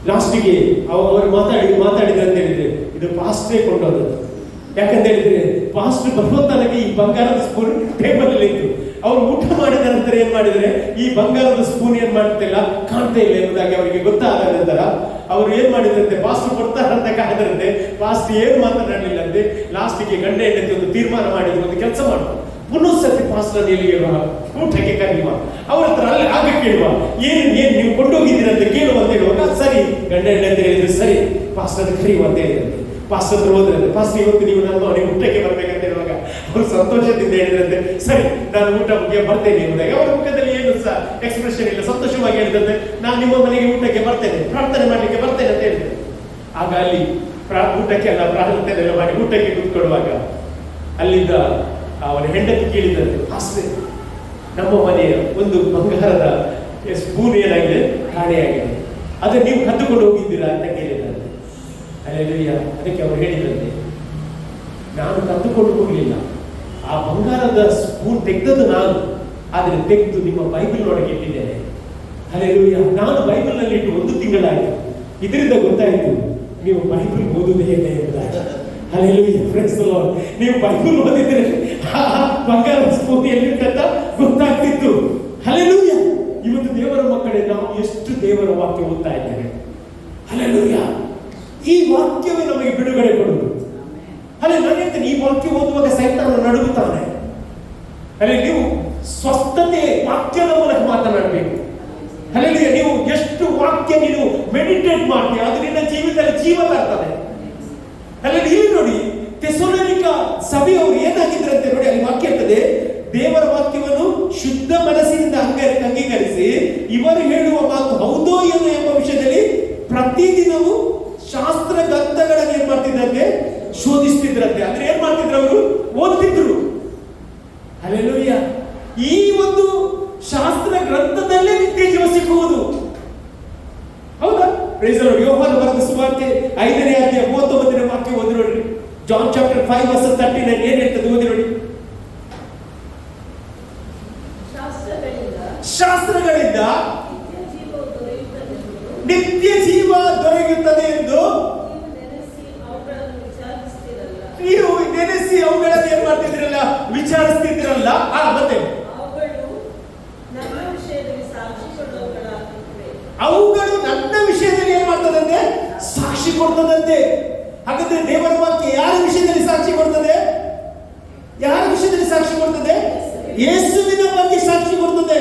ಲಾಸ್ಟಿಗೆ ಅವರು ಮಾತಾಡಿದ್ರೆ ಅಂತ ಹೇಳಿದ್ರೆ ಇದು ಪಾಸ್ಟ್ರೇ ಕೊಂಡೋದದ್ದು. ಯಾಕಂತ ಹೇಳಿದ್ರೆ ಪಾಸ್ಟ್ ಬರುವ ತನಕ ಈ ಬಂಗಾರದ ಸ್ಪೂನ್ ಟೇಬಲ್ ಅಲ್ಲಿ ಇತ್ತು. ಅವ್ರು ಊಟ ಮಾಡಿದ ನಂತರ ಏನ್ ಮಾಡಿದ್ರೆ ಈ ಬಂಗಾರದ ಸ್ಪೂನ್ ಏನ್ ಮಾಡ್ತಿಲ್ಲ, ಕಾಣ್ತಾ ಇಲ್ಲ ಎಂಬುದಾಗಿ ಅವರಿಗೆ ಗೊತ್ತಾದ ನಂತರ ಅವರು ಏನ್ ಮಾಡಿದ್ರಂತೆ, ಪಾಸ್ಟ್ ಕೊಡ್ತಾರಂತ ಕಾಯ್ದ್ರಂತೆ. ಪಾಸ್ಟ್ ಏನ್ ಮಾತನಾಡಲಿಲ್ಲಂತೆ. ಲಾಸ್ಟಿಗೆ ಗಂಡ ಹೆಂಡತಿ ಒಂದು ತೀರ್ಮಾನ ಮಾಡಿದ್ರು, ಒಂದು ಕೆಲಸ ಮಾಡುವ, ಪುನಃಸತಿ ಪಾಸ್ಟ್ ಎಲ್ಲಿಗೆ ಊಟಕ್ಕೆ ಕರೀವ, ಅವ್ರ ಹತ್ರ ಅಲ್ಲಿ ಆಗ ಕೇಳುವ, ಏನ್ ನೀವು ಕೊಂಡೋಗಿದ್ದೀರ ಅಂತ ಕೇಳುವ ಅಂತ ಹೇಳುವಾಗ ಸರಿ ಗಂಡ ಹೆಂಡತಿ ಹೇಳಿದ್ರು, ಸರಿ ಪಾಸ್ಟ್ ಅದು ಕರೀವ ಅಂತ ಹೇಳಿದಂತೆ. ಪಾಸ್ಟ್ ಹತ್ರ ಹೋದ್ರಂತೆ, ಪಾಸ್ಟ್ ಇವತ್ತು ನೀವು ನಮ್ಮ ಮನೆಗೆ ಊಟಕ್ಕೆ ಬರ್ಬೇಕಂತ ಹೇಳುವಾಗ ಅವರು ಸಂತೋಷದಿಂದ ಹೇಳಿದ್ರಂತೆ, ಸರಿ ನಾನು ಊಟಕ್ಕೆ ಬರ್ತೇನೆ ಎಂಬುದಾಗಿ. ಅವರ ಮುಖದಲ್ಲಿ ಏನು ಸಹ ಎಕ್ಸ್ಪ್ರೆಷನ್ ಇಲ್ಲ, ಸಂತೋಷವಾಗಿ ಹೇಳಿದಂತೆ, ನಾನು ನಿಮ್ಮ ಮನೆಗೆ ಊಟಕ್ಕೆ ಬರ್ತೇನೆ, ಪ್ರಾರ್ಥನೆ ಮಾಡ್ಲಿಕ್ಕೆ ಬರ್ತೇನೆ ಅಂತ ಹೇಳಿದ್ರು. ಆಗ ಅಲ್ಲಿ ಊಟಕ್ಕೆ ಎಲ್ಲ ಪ್ರಾರ್ಥನೆ ಎಲ್ಲ ಮಾಡಿ ಊಟಕ್ಕೆ ಕೂತ್ಕೊಳ್ಳುವಾಗ ಅಲ್ಲಿದ್ದ ಅವನ ಹೆಂಡತಿ ಕೇಳಿದಂತೆ, ಪಾಸ್ಟ್ರೆ ನಮ್ಮ ಮನೆಯ ಒಂದು ಬಂಗಾರದ ಸ್ಪೂನ್ ಏನಾಗಿದೆ, ಕಾಣೆಯಾಗಿದೆ, ಅದನ್ನು ನೀವು ಕದ್ದುಕೊಂಡು ಹೋಗಿದ್ದೀರಾ ಅಂತ ಕೇಳಿದಂತೆ. ಅಲ್ಲೆಲ್ಲೂಯ್ಯ. ಅದಕ್ಕೆ ಅವರು ಹೇಳಿದಂತೆ, ನಾನು ಕದ್ದುಕೊಂಡು ಹೋಗಲಿಲ್ಲ, ಆ ಬಂಗಾರದ ಸ್ಪೂನ್ ತೆಗೆದದ್ದು ನಾನು, ಆದರೆ ತೆಗೆದು ನಿಮ್ಮ ಬೈಬಲ್ ಒಳಗೆ ಇಟ್ಟಿದ್ದೇನೆ. ಅಲ್ಲೆಲ್ಲೂಯ್ಯ. ನಾನು ಬೈಬಲ್ ನಲ್ಲಿ ಇಟ್ಟು 1 ತಿಂಗಳಾಯಿತು. ಇದರಿಂದ ಗೊತ್ತಾಯಿತು ನೀವು ಬೈಬಲ್ ಓದುವುದೇ ಹೇಗೆ ಎಂಬುದಾಗಿ. ಅಲ್ಲೆಲ್ಲೂಯ್ಯ. ಫ್ರೆಂಡ್ಸ್, ನೀವು ಬೈಬಲ್ ಓದಿದ್ರೆ ಬಂಗಾರದ ಸ್ಫೂರ್ತಿ ಎಲ್ಲಿಟ್ಟಂತ ಗೊತ್ತಾಗ್ತಿತ್ತು. ಅಲ್ಲೆಲ್ಲೂಯ್ಯ. ಇವತ್ತು ದೇವರ ಮಕ್ಕಳೇ ನಾವು ಎಷ್ಟು ದೇವರ ವಾಕ್ಯ ಓದ್ತಾ ಇದ್ದೇವೆ. ಅಲ್ಲೆಲ್ಲೂಯ್ಯ. ಈ ವಾಕ್ಯವೇ ನಮಗೆ ಬಿಡುಗಡೆ ಕೊಡುವುದು. ಅಲ್ಲೇ ನಾನು ಹೇಳ್ತೇನೆ, ಈ ವಾಕ್ಯ ಓದುವಾಗ ಸೈತಾನ ನಡುಗುತ್ತಾನೆ. ಅಲ್ಲೇ ನೀವು ಸ್ವಸ್ಥತೆ ವಾಕ್ಯದ ಮೂಲಕ ಮಾತನಾಡಬೇಕು. ಅಲ್ಲೇ ನೀವು ಎಷ್ಟು ವಾಕ್ಯ ನೀನು ಮೆಡಿಟೇಟ್ ಮಾಡ್ತೀಯ ಅದು ನಿನ್ನ ಜೀವಿತದಲ್ಲಿ ಜೀವ ತರ್ತದೆ. ಅಲ್ಲೇ ಇಲ್ಲಿ ನೋಡಿ, ಥೆಸಲೋನಿಕ ಸಭೆಯವರು ಏನಾಗಿದ್ರಂತೆ ನೋಡಿ, ಅಲ್ಲಿ ವಾಕ್ಯ ಇರ್ತದೆ, ದೇವರ ವಾಕ್ಯವನ್ನು ಶುದ್ಧ ಮನಸ್ಸಿನಿಂದ ಅಂಗೀಕರಿಸಿ ಇವರು ಹೇಳುವ ಮಾತು ಹೌದೋ ಏನೋ ಎಂಬ ವಿಷಯದಲ್ಲಿ ಪ್ರತಿದಿನವೂ ಶಾಸ್ತ್ರ ಗ್ರಂಥಗಳನ್ನು ಏನ್ ಮಾಡ್ತಿದ್ದಂತೆ, ಶೋಧಿಸ್ತಿದ್ರಂತೆ. ಅಂದ್ರೆ ಏನ್ ಮಾಡ್ತಿದ್ರು, ಅವರು ಓದ್ತಿದ್ರು. ಹಲ್ಲೆಲೂಯಾ. ಈ ಒಂದು ಶಾಸ್ತ್ರ ಗ್ರಂಥದಲ್ಲೇ ನಿತ್ಯ ಜೀವ ಸಿಕ್ಕುವುದು. ಹೌದಾ? Praise the Lord. ಯೋಹಾನ ಬರೆದ ಸುವಾರ್ತೆ 5ನೇ ಅಧ್ಯಾಯ 39ನೇ ವಾಕ್ಯ ಓದಿ ನೋಡ್ರಿ. ಜಾನ್ ಚಾಪ್ಟರ್ 5 ವರ್ಸ್ 39 ಏನ್ ಹೇಳ್ತದೆ ಓದಿ ನೋಡಿ. ಶಾಸ್ತ್ರಗಳಿಂದ ನಿತ್ಯ ಜೀವ ದೊರೆಯುತ್ತದೆ ಎಂದು ನೀವು ನೆನೆಸಿ ಅವುಗಳನ್ನು ಏನ್ ಮಾಡ್ತಿದ್ರಲ್ಲ, ವಿಚಾರಿಸ್ತಿದ್ರಲ್ಲ. ಮತ್ತೆ ಅವುಗಳು ನನ್ನ ವಿಷಯದಲ್ಲಿ ಏನ್ ಮಾಡ್ತದಂತೆ, ಸಾಕ್ಷಿ ಕೊಡ್ತದಂತೆ. ಹಾಗಾದ್ರೆ ದೇವರ ವಾಕ್ಯ ಯಾರ ವಿಷಯದಲ್ಲಿ ಸಾಕ್ಷಿ ಕೊಡ್ತದೆ? ಯಾರ ವಿಷಯದಲ್ಲಿ ಸಾಕ್ಷಿ ಕೊಡ್ತದೆ? ಯೇಸುವಿನ ಬಗ್ಗೆ ಸಾಕ್ಷಿ ಕೊಡ್ತದೆ.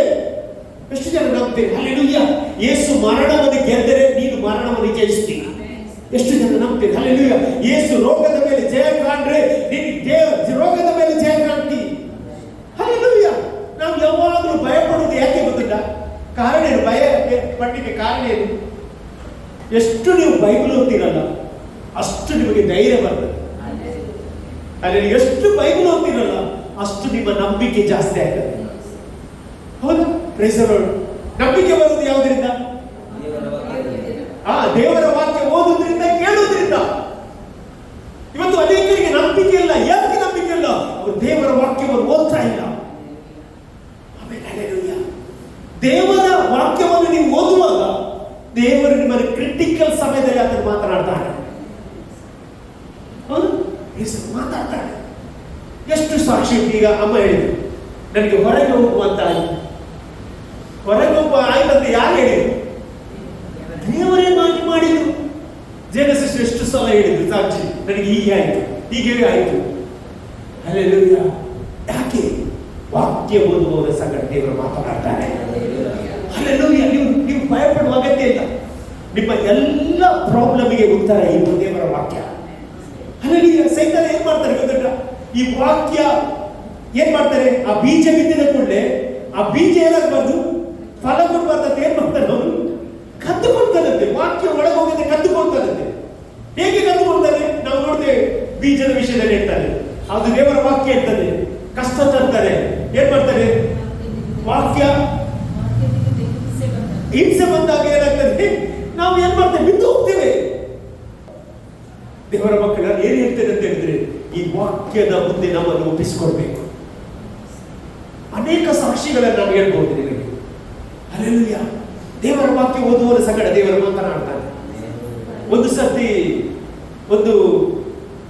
ಎಷ್ಟು ಜನ ನಂಬ್ತೀರಿ? ಹಲ್ಲೆಲೂಯಾ. ಯೇಸು ಮರಣವನ್ನು ಗೆದ್ದರೆ ನೀನು ಮರಣವನ್ನು ಜಯಿಸ್ತೀಯ. ಎಷ್ಟು ಜನ ನಂಬ್ತೀರಿ? ಹಲ್ಲೆಲೂಯಾ. ಯೇಸು ರೋಗದ ಮೇಲೆ ಜಯ ಕಾಣ್ರೆ ನೀನು ರೋಗದ ಮೇಲೆ ಜಯ ಕಾಣ್ತಿ. ಹಲ್ಲೆಲೂಯಾ. ನಾವು ಯಾವಾಗಲೂ ಭಯ ಪಡುವುದು ಯಾಕೆ ಗೊತ್ತಿಲ್ಲ? ಕಾರಣ ಏನು? ಭಯ ಪಡ್ಲಿಕ್ಕೆ ಕಾರಣ ಏನು? ಎಷ್ಟು ನೀವು ಬೈಬಲ್ ಓದ್ತೀರಲ್ಲ ಅಷ್ಟು ನಿಮಗೆ ಧೈರ್ಯ ಬರ್ತದೆ. ಅಲ್ಲಿ ಎಷ್ಟು ಬೈಬಲ್ ಓದ್ತೀರಲ್ಲ ಅಷ್ಟು ನಿಮ್ಮ ನಂಬಿಕೆ ಜಾಸ್ತಿ ಆಗ್ತದೆ. ಹೌದಾ? Praise the Lord. ನಂಬಿಕೆ ಬರುವುದು ಯಾವುದರಿಂದ? ದೇವರ ವಾಕ್ಯ ಓದುವುದರಿಂದ, ಕೇಳುವುದರಿಂದ. ಇವತ್ತು ಅನೇಕರಿಗೆ ನಂಬಿಕೆ ಇಲ್ಲ. ಯಾಕೆ ನಂಬಿಕೆ ಇಲ್ಲ? ಅವರು ದೇವರ ವಾಕ್ಯವನ್ನು ಓದ್ತಾ ಇಲ್ಲ. ದೇವರ ವಾಕ್ಯವನ್ನು ನೀವು ಓದುವಾಗ ದೇವರು ನಿಮ್ಮನ್ನು ಕ್ರಿಟಿಕಲ್ ಸಮಯದಲ್ಲಿ ಅದನ್ನು ಮಾತನಾಡ್ತಾನೆ. ಮಾತಾಡ್ತಾನೆ. ಎಷ್ಟು ಸಾಕ್ಷಿ. ಈಗ ಅಮ್ಮ ಹೇಳಿದ್ರು, ನನಗೆ ಹೊರಗೆ ಹೋಗುವಂತ ಆಯ್ತು. ಹೊರಗೆ ಹೋಗುವ ಆಯ್ತಂತ ಯಾರು ಹೇಳಿದ್ರು? ದೇವರೇ ಮಾಡಿದ್ರು. ಜೇನಸಿಸ್ ಎಷ್ಟು ಸಲ ಹೇಳಿದ್ರು ಸಾಕ್ಷಿ, ನನಗೆ ಹೀಗೆ ಆಯ್ತು, ಹೀಗೆ ಆಯ್ತು. ಹಲ್ಲೆಲೂಯಾ. ಯಾಕೆ? ವಾಕ್ಯ ಓದುವವರ ಸಂಗಡ ದೇವರು ಮಾತನಾಡ್ತಾನೆ. ಹಲ್ಲೆಲೂಯಾ. ನೀವು ಭಯಪಡುವ ಅಗತ್ಯ ಇಲ್ಲ. ನಿಮ್ಮ ಎಲ್ಲ ಪ್ರಾಬ್ಲಮ್ಗೆ ಉತ್ತರ ಈ ದೇವರ ವಾಕ್ಯ. ಹಲ್ಲೆಲೂಯಾ. ಸೈತಾನ ಏನ್ ಮಾಡ್ತಾರೆ ಗೊತ್ತಿಲ್ಲ? ಈ ವಾಕ್ಯ ಏನ್ ಮಾಡ್ತಾರೆ? ಆ ಬೀಜ ಬಿತ್ತಿದ ಕೂಡಲೇ ಆ ಬೀಜ ಏನಾಗಬಾರ್ದು, ಫಲ ಕೊಡಬಾರ್ದಂತೆ ಏನ್ ಮಾಡ್ತಾರೆ ಅವರು? ಕದ್ದುಕೊಳ್ತಾರಂತೆ. ವಾಕ್ಯ ಒಳಗೆ ಹೋಗುತ್ತೆ, ಕದ್ದುಕೊಳ್ತಾರಂತೆ. ಹೇಗೆ ಕದ್ದುಕೊಳ್ತಾರೆ? ನಾವು ನೋಡ್ತೇವೆ ಬೀಜದ ವಿಷಯದಲ್ಲಿ ಹೇಳ್ತಾರೆ, ಅದು ದೇವರ ವಾಕ್ಯ ಇರ್ತದೆ, ಕಷ್ಟ ತರ್ತಾರೆ. ಏನ್ ಮಾಡ್ತಾರೆ? ವಾಕ್ಯ ಹಿಂಸೆ ಬಂದಾಗ ಏನಾಗ್ತದೆ? ನಾವು ಏನ್ ಮಾಡ್ತೇವೆ? ಬಿದ್ದು ಹೋಗ್ತೇವೆ. ದೇವರ ಮಕ್ಕಳ ಏನ್ ಹೇಳ್ತೇನೆ ಅಂತ ಹೇಳಿದ್ರೆ ಹೇಳಿದ್ರೆ ಈ ವಾಕ್ಯದ ಮುಂದೆ ನಮ್ಮನ್ನು ಒಪ್ಪಿಸಿಕೊಳ್ಬೇಕು. ಅನೇಕ ಸಾಕ್ಷಿಗಳನ್ನು ನಾನು ಹೇಳ್ಬಹುದು ನಿಮಗೆ. ಹಲ್ಲೆಲೂಯಾ. ದೇವರ ವಾಕ್ಯ ಓದುವವರ ಸಂಗಡ ದೇವರು ಮಾತನಾಡ್ತಾನೆ. ಒಂದು ಸರ್ತಿ ಒಂದು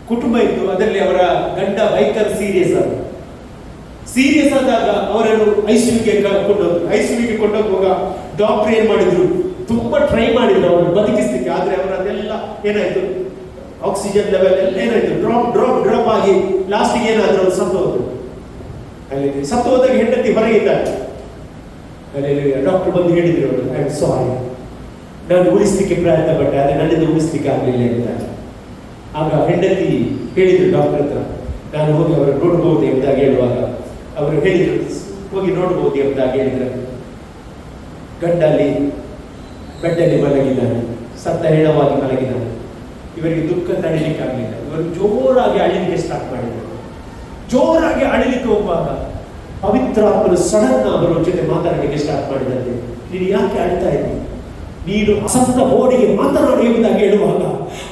ಕುಟುಂಬ ಇತ್ತು, ಅದರಲ್ಲಿ ಅವರ ಗಂಡ ಭಯಂಕರ ಸೀರಿಯಸ್ ಆದಾಗ ಅವರನ್ನು ಐಸಿಯುಗೆ ಕೊಂಡೋಗುವಾಗ ಡಾಕ್ಟರ್ ಏನ್ ಮಾಡಿದ್ರು, ತುಂಬಾ ಟ್ರೈ ಮಾಡಿದ್ರು ಅವರನ್ನು ಬದುಕಿಸ್ಲಿಕ್ಕೆ. ಆದ್ರೆ ಅವರನ್ನೆಲ್ಲ ಏನಾಯ್ತು, ಆಕ್ಸಿಜನ್ ಲೆವೆಲ್ ಎಲ್ಲ ಏನಾಯ್ತು, ಡ್ರಾಪ್ ಆಗಿ ಲಾಸ್ಟಿಗೆ ಏನಾದ್ರು ಅವರು ಸತ್ತು ಹೋದ್ರು. ಸತ್ತು ಹೋದಾಗ ಹೆಂಡತಿ ಹೊರಗಿದ್ದಾರೆ. ಡಾಕ್ಟರ್ ಬಂದು ಹೇಳಿದ್ರು ಅವರು, ಐ ಆಮ್ ಸಾರಿ, ನಾನು ಉಳಿಸ್ಲಿಕ್ಕೆ ಪ್ರಯತ್ನ ಪಟ್ಟೆ, ಆದ್ರೆ ನನ್ನಿಂದ ಉಳಿಸ್ಲಿಕ್ಕೆ ಆಗಲಿಲ್ಲ ಅಂತ. ಆಗ ಹೆಂಡತಿ ಹೇಳಿದ್ರು ಡಾಕ್ಟರ್ ಹತ್ರ, ನಾನು ಹೋಗಿ ಅವರು ನೋಡ್ಬೋದು ಎಂಬುದಾಗಿ ಹೇಳುವಾಗ ಅವರು ಹೇಳಿದ್ರು, ಹೋಗಿ ನೋಡ್ಬೋದು ಎಂಬುದಾಗಿ ಹೇಳಿದ್ರು. ಗಂಡ ಅಲ್ಲಿ ಬೆಡ್ಡಲ್ಲಿ ಮಲಗಿದ್ದಾನೆ, ಸತ್ತ ಹೆಣವಾಗಿ ಮಲಗಿದ್ದಾನೆ. ಇವರಿಗೆ ದುಃಖ ತಡಿಲಿಕ್ಕೆ ಆಗಲಿಲ್ಲ. ಇವರು ಜೋರಾಗಿ ಅಳಿಲಿಕ್ಕೆ ಸ್ಟಾರ್ಟ್ ಮಾಡಿದರು. ಜೋರಾಗಿ ಅಳಿಲಿಕ್ಕೆ ಹೋಗುವಾಗ ಪವಿತ್ರಾತ್ಮನು ಸಡನ್ ಅವರ ಜೊತೆ ಮಾತಾಡಲಿಕ್ಕೆ ಸ್ಟಾರ್ಟ್ ಮಾಡಿದಂತೆ, ನೀನು ಯಾಕೆ ಅಳ್ತಾ ಇದ್ದೀನಿ, ನೀನು ಸತ್ತ ಬೋಡಿಗೆ ಮಾತನಾಡಿ ಎಂಬುದಾಗಿ ಹೇಳುವಾಗ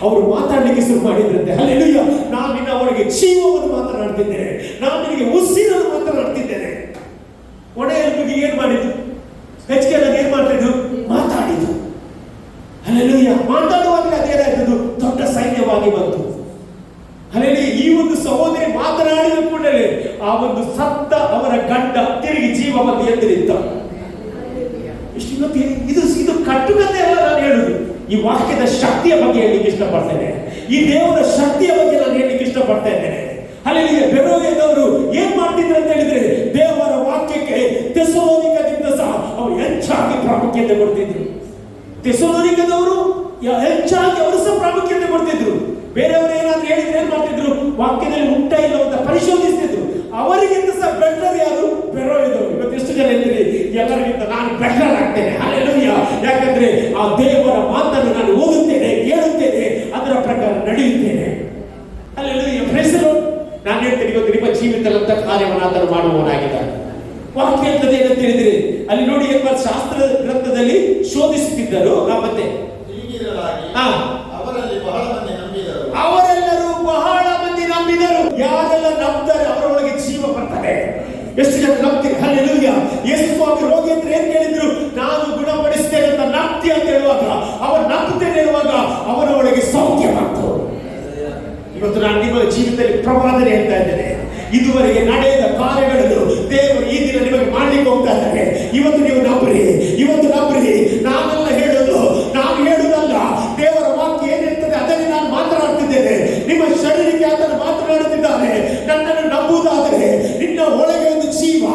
ಅವರು ಮಾತಾಡಲಿಕ್ಕೆ ಶುರು ಮಾಡಿದ್ರಂತೆ. ಹಲ್ಲೆಲೂಯಾ. ನಾನು ನಿನ್ನ ಅವರಿಗೆ ಜೀವವನ್ನು ಮಾತನಾಡ್ತಿದ್ದೇನೆ, ನಾನು ನಿನಗೆ ಉಸಿರನ್ನು ಮಾತನಾಡ್ತಿದ್ದೇನೆ. ಒಡೆಯಲ್ಪಿಗೆ ಏನ್ ಮಾಡಿದ್ದು, ಹೆಚ್ಚಿಗೆ ಏನ್ ಮಾಡ್ತಿದ್ದು, ಮಾತಾಡಿದ್ದು. ಹಲ್ಲೆಲೂಯಾ. ಮಾತಾಡುವಾಗಲೇ ಅದೇನಾಯ್ತದು, ದೊಡ್ಡ ಸೈನ್ಯವಾಗಿ ಬಂತು. ಹಲ್ಲೆಲೂಯಾ. ಈ ಒಂದು ಸಹೋದರಿ ಮಾತನಾಡಿದ ಕೂಡಲೇ ಆ ಒಂದು ಸತ್ತ ಅವರ ಗಂಡ ತಿರುಗಿ ಜೀವ ಬಂದು ಎದ್ದು ನಿಂತ. ಇದು ಕಟ್ಟುಕತೆ ಅಲ್ಲ ನಾನು ಹೇಳುದು, ಈ ವಾಕ್ಯದ ಶಕ್ತಿಯ ಬಗ್ಗೆ ಹೇಳಲಿಕ್ಕೆ ಇಷ್ಟಪಡ್ತೇನೆ. ಈ ದೇವರ ಶಕ್ತಿಯ ಬಗ್ಗೆ ನಾನು ಹೇಳಲಿಕ್ಕೆ ಇಷ್ಟಪಡ್ತಾ ಇದ್ದೇನೆ. ಹಲ್ಲೆಲೂಯಾ. ಬೆರೋಯದವರು ಏನ್ ಮಾಡ್ತಿದ್ರು ಅಂತ ಹೇಳಿದ್ರೆ, ದೇವರ ವಾಕ್ಯಕ್ಕೆ ಥೆಸಲೋನಿಕದಿಂದ ಸಹ ಅವರು ಹೆಚ್ಚಾಗಿ ಪ್ರಾಮುಖ್ಯತೆ ಕೊಡ್ತಿದ್ರು. ಥೆಸಲೋನಿಕದವರು ಹೆಚ್ಚಾಗಿ ಅವರು ಸಹ ಪ್ರಾಮುಖ್ಯತೆ ಕೊಡ್ತಿದ್ರು. ಬೇರೆಯವರು ಏನಾದ್ರು ಹೇಳಿದ್ರೆ ಏನ್ ಮಾಡ್ತಿದ್ರು, ವಾಕ್ಯದಲ್ಲಿ ಉಂಟಾ ಇಲ್ಲ ಅಂತ ಪರಿಶೋಧಿಸ್ತಿದ್ರು. ಅವರಿಗಿಂತ ಸಹ ಬೆಟರ್ ಯಾರು, ಬೆರೋಯದವರು. ಇವತ್ತು ಎಷ್ಟು ಜನ ಇದ್ದೀರಿ, ಎಲ್ಲರಿಗಿಂತ ನಾನು ಬೆಟರ್ ಆಗ್ತೇನೆ. ಹಲ್ಲೆಲೂಯಾ. ಯಾಕಂದ್ರೆ ಆ ದೇವರ ಮಾತನ್ನು ನಾನು ಓದುತ್ತೇನೆ, ಕೇಳುತ್ತೇನೆ, ಅದರ ಪ್ರಕಾರ ನಡೆಯುತ್ತೇನೆ. ಹಲ್ಲೆಲೂಯಾ. Praise the Lord. ನಾನು ಹೇಳ್ತೇನೆ, ಇವತ್ತು ನಿಮ್ಮ ಜೀವಿತದಂತ ಕಾರ್ಯವನ್ನು ಆತನು ಮಾಡುವವನಾಗಿದ್ದಾನೆ. ವಾಕ್ಯ ಅಂತದೆ ಏನಂತ ಹೇಳಿದ್ರೆ, ಅಲ್ಲಿ ನೋಡಿ ಏನ್ ಮಾಡಿ, ಶಾಸ್ತ್ರ ಗ್ರಂಥದಲ್ಲಿ ಶೋಧಿಸುತ್ತಿದ್ದರು. ಮತ್ತೆ ಅವರೆಲ್ಲರೂ ಬಹಳ ಮಂದಿ ನಂಬಿದರು. ಯಾರೆಲ್ಲ ನಂಬ್ತಾರೆ ಅವರೊಳಗೆ ಜೀವ ಬರ್ತದೆ. ಎಷ್ಟು ಜನ ನಂಬ್ತೀರಿ? ಹಲ್ಲೆಲೂಯಾ. ಯೇಸು ಸ್ವಾಮಿ ರೋಗಿ ಅಂತ ಏನ್ ಕೇಳಿದ್ರು, ನಾನು ಗುಣಪಡಿಸ್ತೇನೆ ಅಂತ ನಂಬ್ತಿ ಅಂತ ಹೇಳುವಾಗ, ಅವರು ನಂಬುತ್ತೇನೆ ಹೇಳುವಾಗ ಅವರ ಒಳಗೆ ಸೌಖ್ಯ ಬಂತು. ಇವತ್ತು ನಾನು ನಿಮ್ಮ ಜೀವಿತದಲ್ಲಿ ಪ್ರವಾದನೆ ಹೇಳ್ತಾ ಇದ್ದೇನೆ. ಇದುವರೆಗೆ ನಡೆದ ಕಾರ್ಯಗಳನ್ನು ದೇವರು ಈ ದಿನ ನಿಮಗೆ ಮಾಡ್ಲಿಕ್ಕೆ ಹೋಗ್ತಾ ಇದ್ದಾರೆ. ಇವತ್ತು ನೀವು ನಂಬ್ರಿ, ಇವತ್ತು ನಂಬ್ರಿ. ನಾನೆಲ್ಲ ಹೇಳೋದು, ನಾನು ಹೇಳುವುದಲ್ಲ, ದೇವರ ವಾಕ್ಯ ಏನಿರ್ತದೆ ಅದನ್ನೇ ನಾನು ಮಾತನಾಡ್ತಿದ್ದೇನೆ. ನಿಮ್ಮ ಶರೀರಕ್ಕೆ ಅದನ್ನು ಮಾತನಾಡುತ್ತಿದ್ದಾನೆ. ನನ್ನನ್ನು ನಂಬುವುದಾದರೆ ನಿನ್ನ ಒಳಗೆ ಒಂದು ಜೀವ,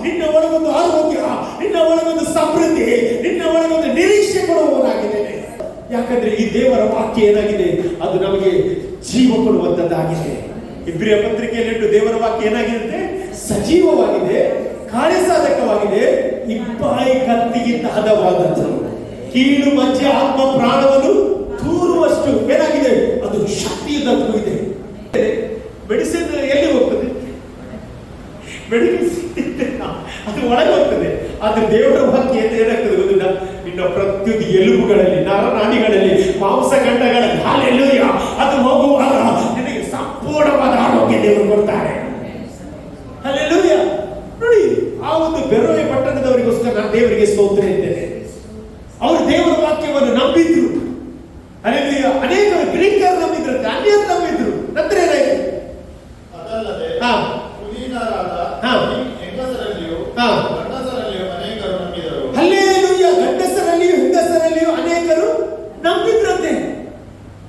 ನಿನ್ನ ಒಳಗೊಂದು ಆರೋಗ್ಯ, ನಿನ್ನ ಒಳಗೊಂದು ಸಮೃದ್ಧಿ, ನಿನ್ನ ಒಳಗೊಂದು ನಿರೀಕ್ಷೆ ಕೊಡುವವನಾಗಿದ್ದೇನೆ. ಯಾಕಂದ್ರೆ ಈ ದೇವರ ವಾಕ್ಯ ಏನಾಗಿದೆ, ಅದು ನಮಗೆ ಜೀವ ಕೊಡುವಂತದ್ದಾಗಿದೆ. ಇಬ್ರಿಯ ಪತ್ರಿಕೆಯಲ್ಲಿ ದೇವರ ವಾಕ್ಯ ಏನಾಗಿದೆ, ಸಜೀವವಾಗಿದೆ, ಕಾರ್ಯಸಾಧಕವಾಗಿದೆ, ಇಬ್ಬಾಯಿ ಕತ್ತಿಗಿಂತ ಹದವಾದದ್ದು, ಕೀಳು ಮಜ್ಜೆ ಆತ್ಮ ಪ್ರಾಣವನ್ನು ತೂರುವಷ್ಟು ಏನಾಗಿದೆ, ಅದು ಶಕ್ತಿಯುಳ್ಳದ್ದು ಇದೆ. ಮೆಡಿಸಿನ್ ಎಲ್ಲಿ ಹೋಗ್ತದೆ, ಮೆಡಿಸಿನ್ ಅದು ಒಳಗೆ ಹೋಗ್ತದೆ. ಆದ್ರೆ ದೇವರ ವಾಕ್ಯ ಏನಾಗ್ತದೆ ಗೊತ್ತಿಲ್ಲ, ನಿನ್ನ ಪ್ರತಿಯೊಂದು ಎಲುಬುಗಳಲ್ಲಿ, ನರನಾಡಿಗಳಲ್ಲಿ, ಮಾಂಸಖಂಡಗಳಲ್ಲಿ, ಹಲ್ಲೆಲೂಯಾ, ಅದು ಹೋಗುವಾಗ ನಿನಗೆ ಸಂಪೂರ್ಣವಾದ ಆರೋಗ್ಯ ದೇವರು ಕೊಡ್ತಾರೆ. ಹಲ್ಲೆಲೂಯಾ. ನೋಡಿ, ಆ ಒಂದು ಬೆರೋಯ ಪಟ್ಟಣದವರಿಗೋಸ್ಕರ ನಾನು ದೇವರಿಗೆ ಸ್ತೋತ್ರ ಇದ್ದೇನೆ. ಅವರು ದೇವರ ವಾಕ್ಯವನ್ನು ನಂಬಿದ್ರು. ಹಲ್ಲೆಲೂಯಾ. ಅನೇಕರು ಗ್ರೀಕರು ನಂಬಿದ್ರಂತೆ, ಅನ್ಯರು ನಂಬಿದ್ರು. ನಂತರ ಏನಾಯ್ತು, ಅದಲ್ಲದೆ ಕುಲೀನರಾದ ಹೆಂಗಸರಲ್ಲಿಯೂ ಗಂಡಸರಲ್ಲಿಯೂ ಅನೇಕರು ನಂಬಿದರು. ಹಲ್ಲೆಲೂಯಾ. ಗಂಡಸರಲ್ಲಿಯೂ ಹೆಂಗಸರಲ್ಲಿಯೂ ಅನೇಕರು ನಂಬಿದ್ರಂತೆ.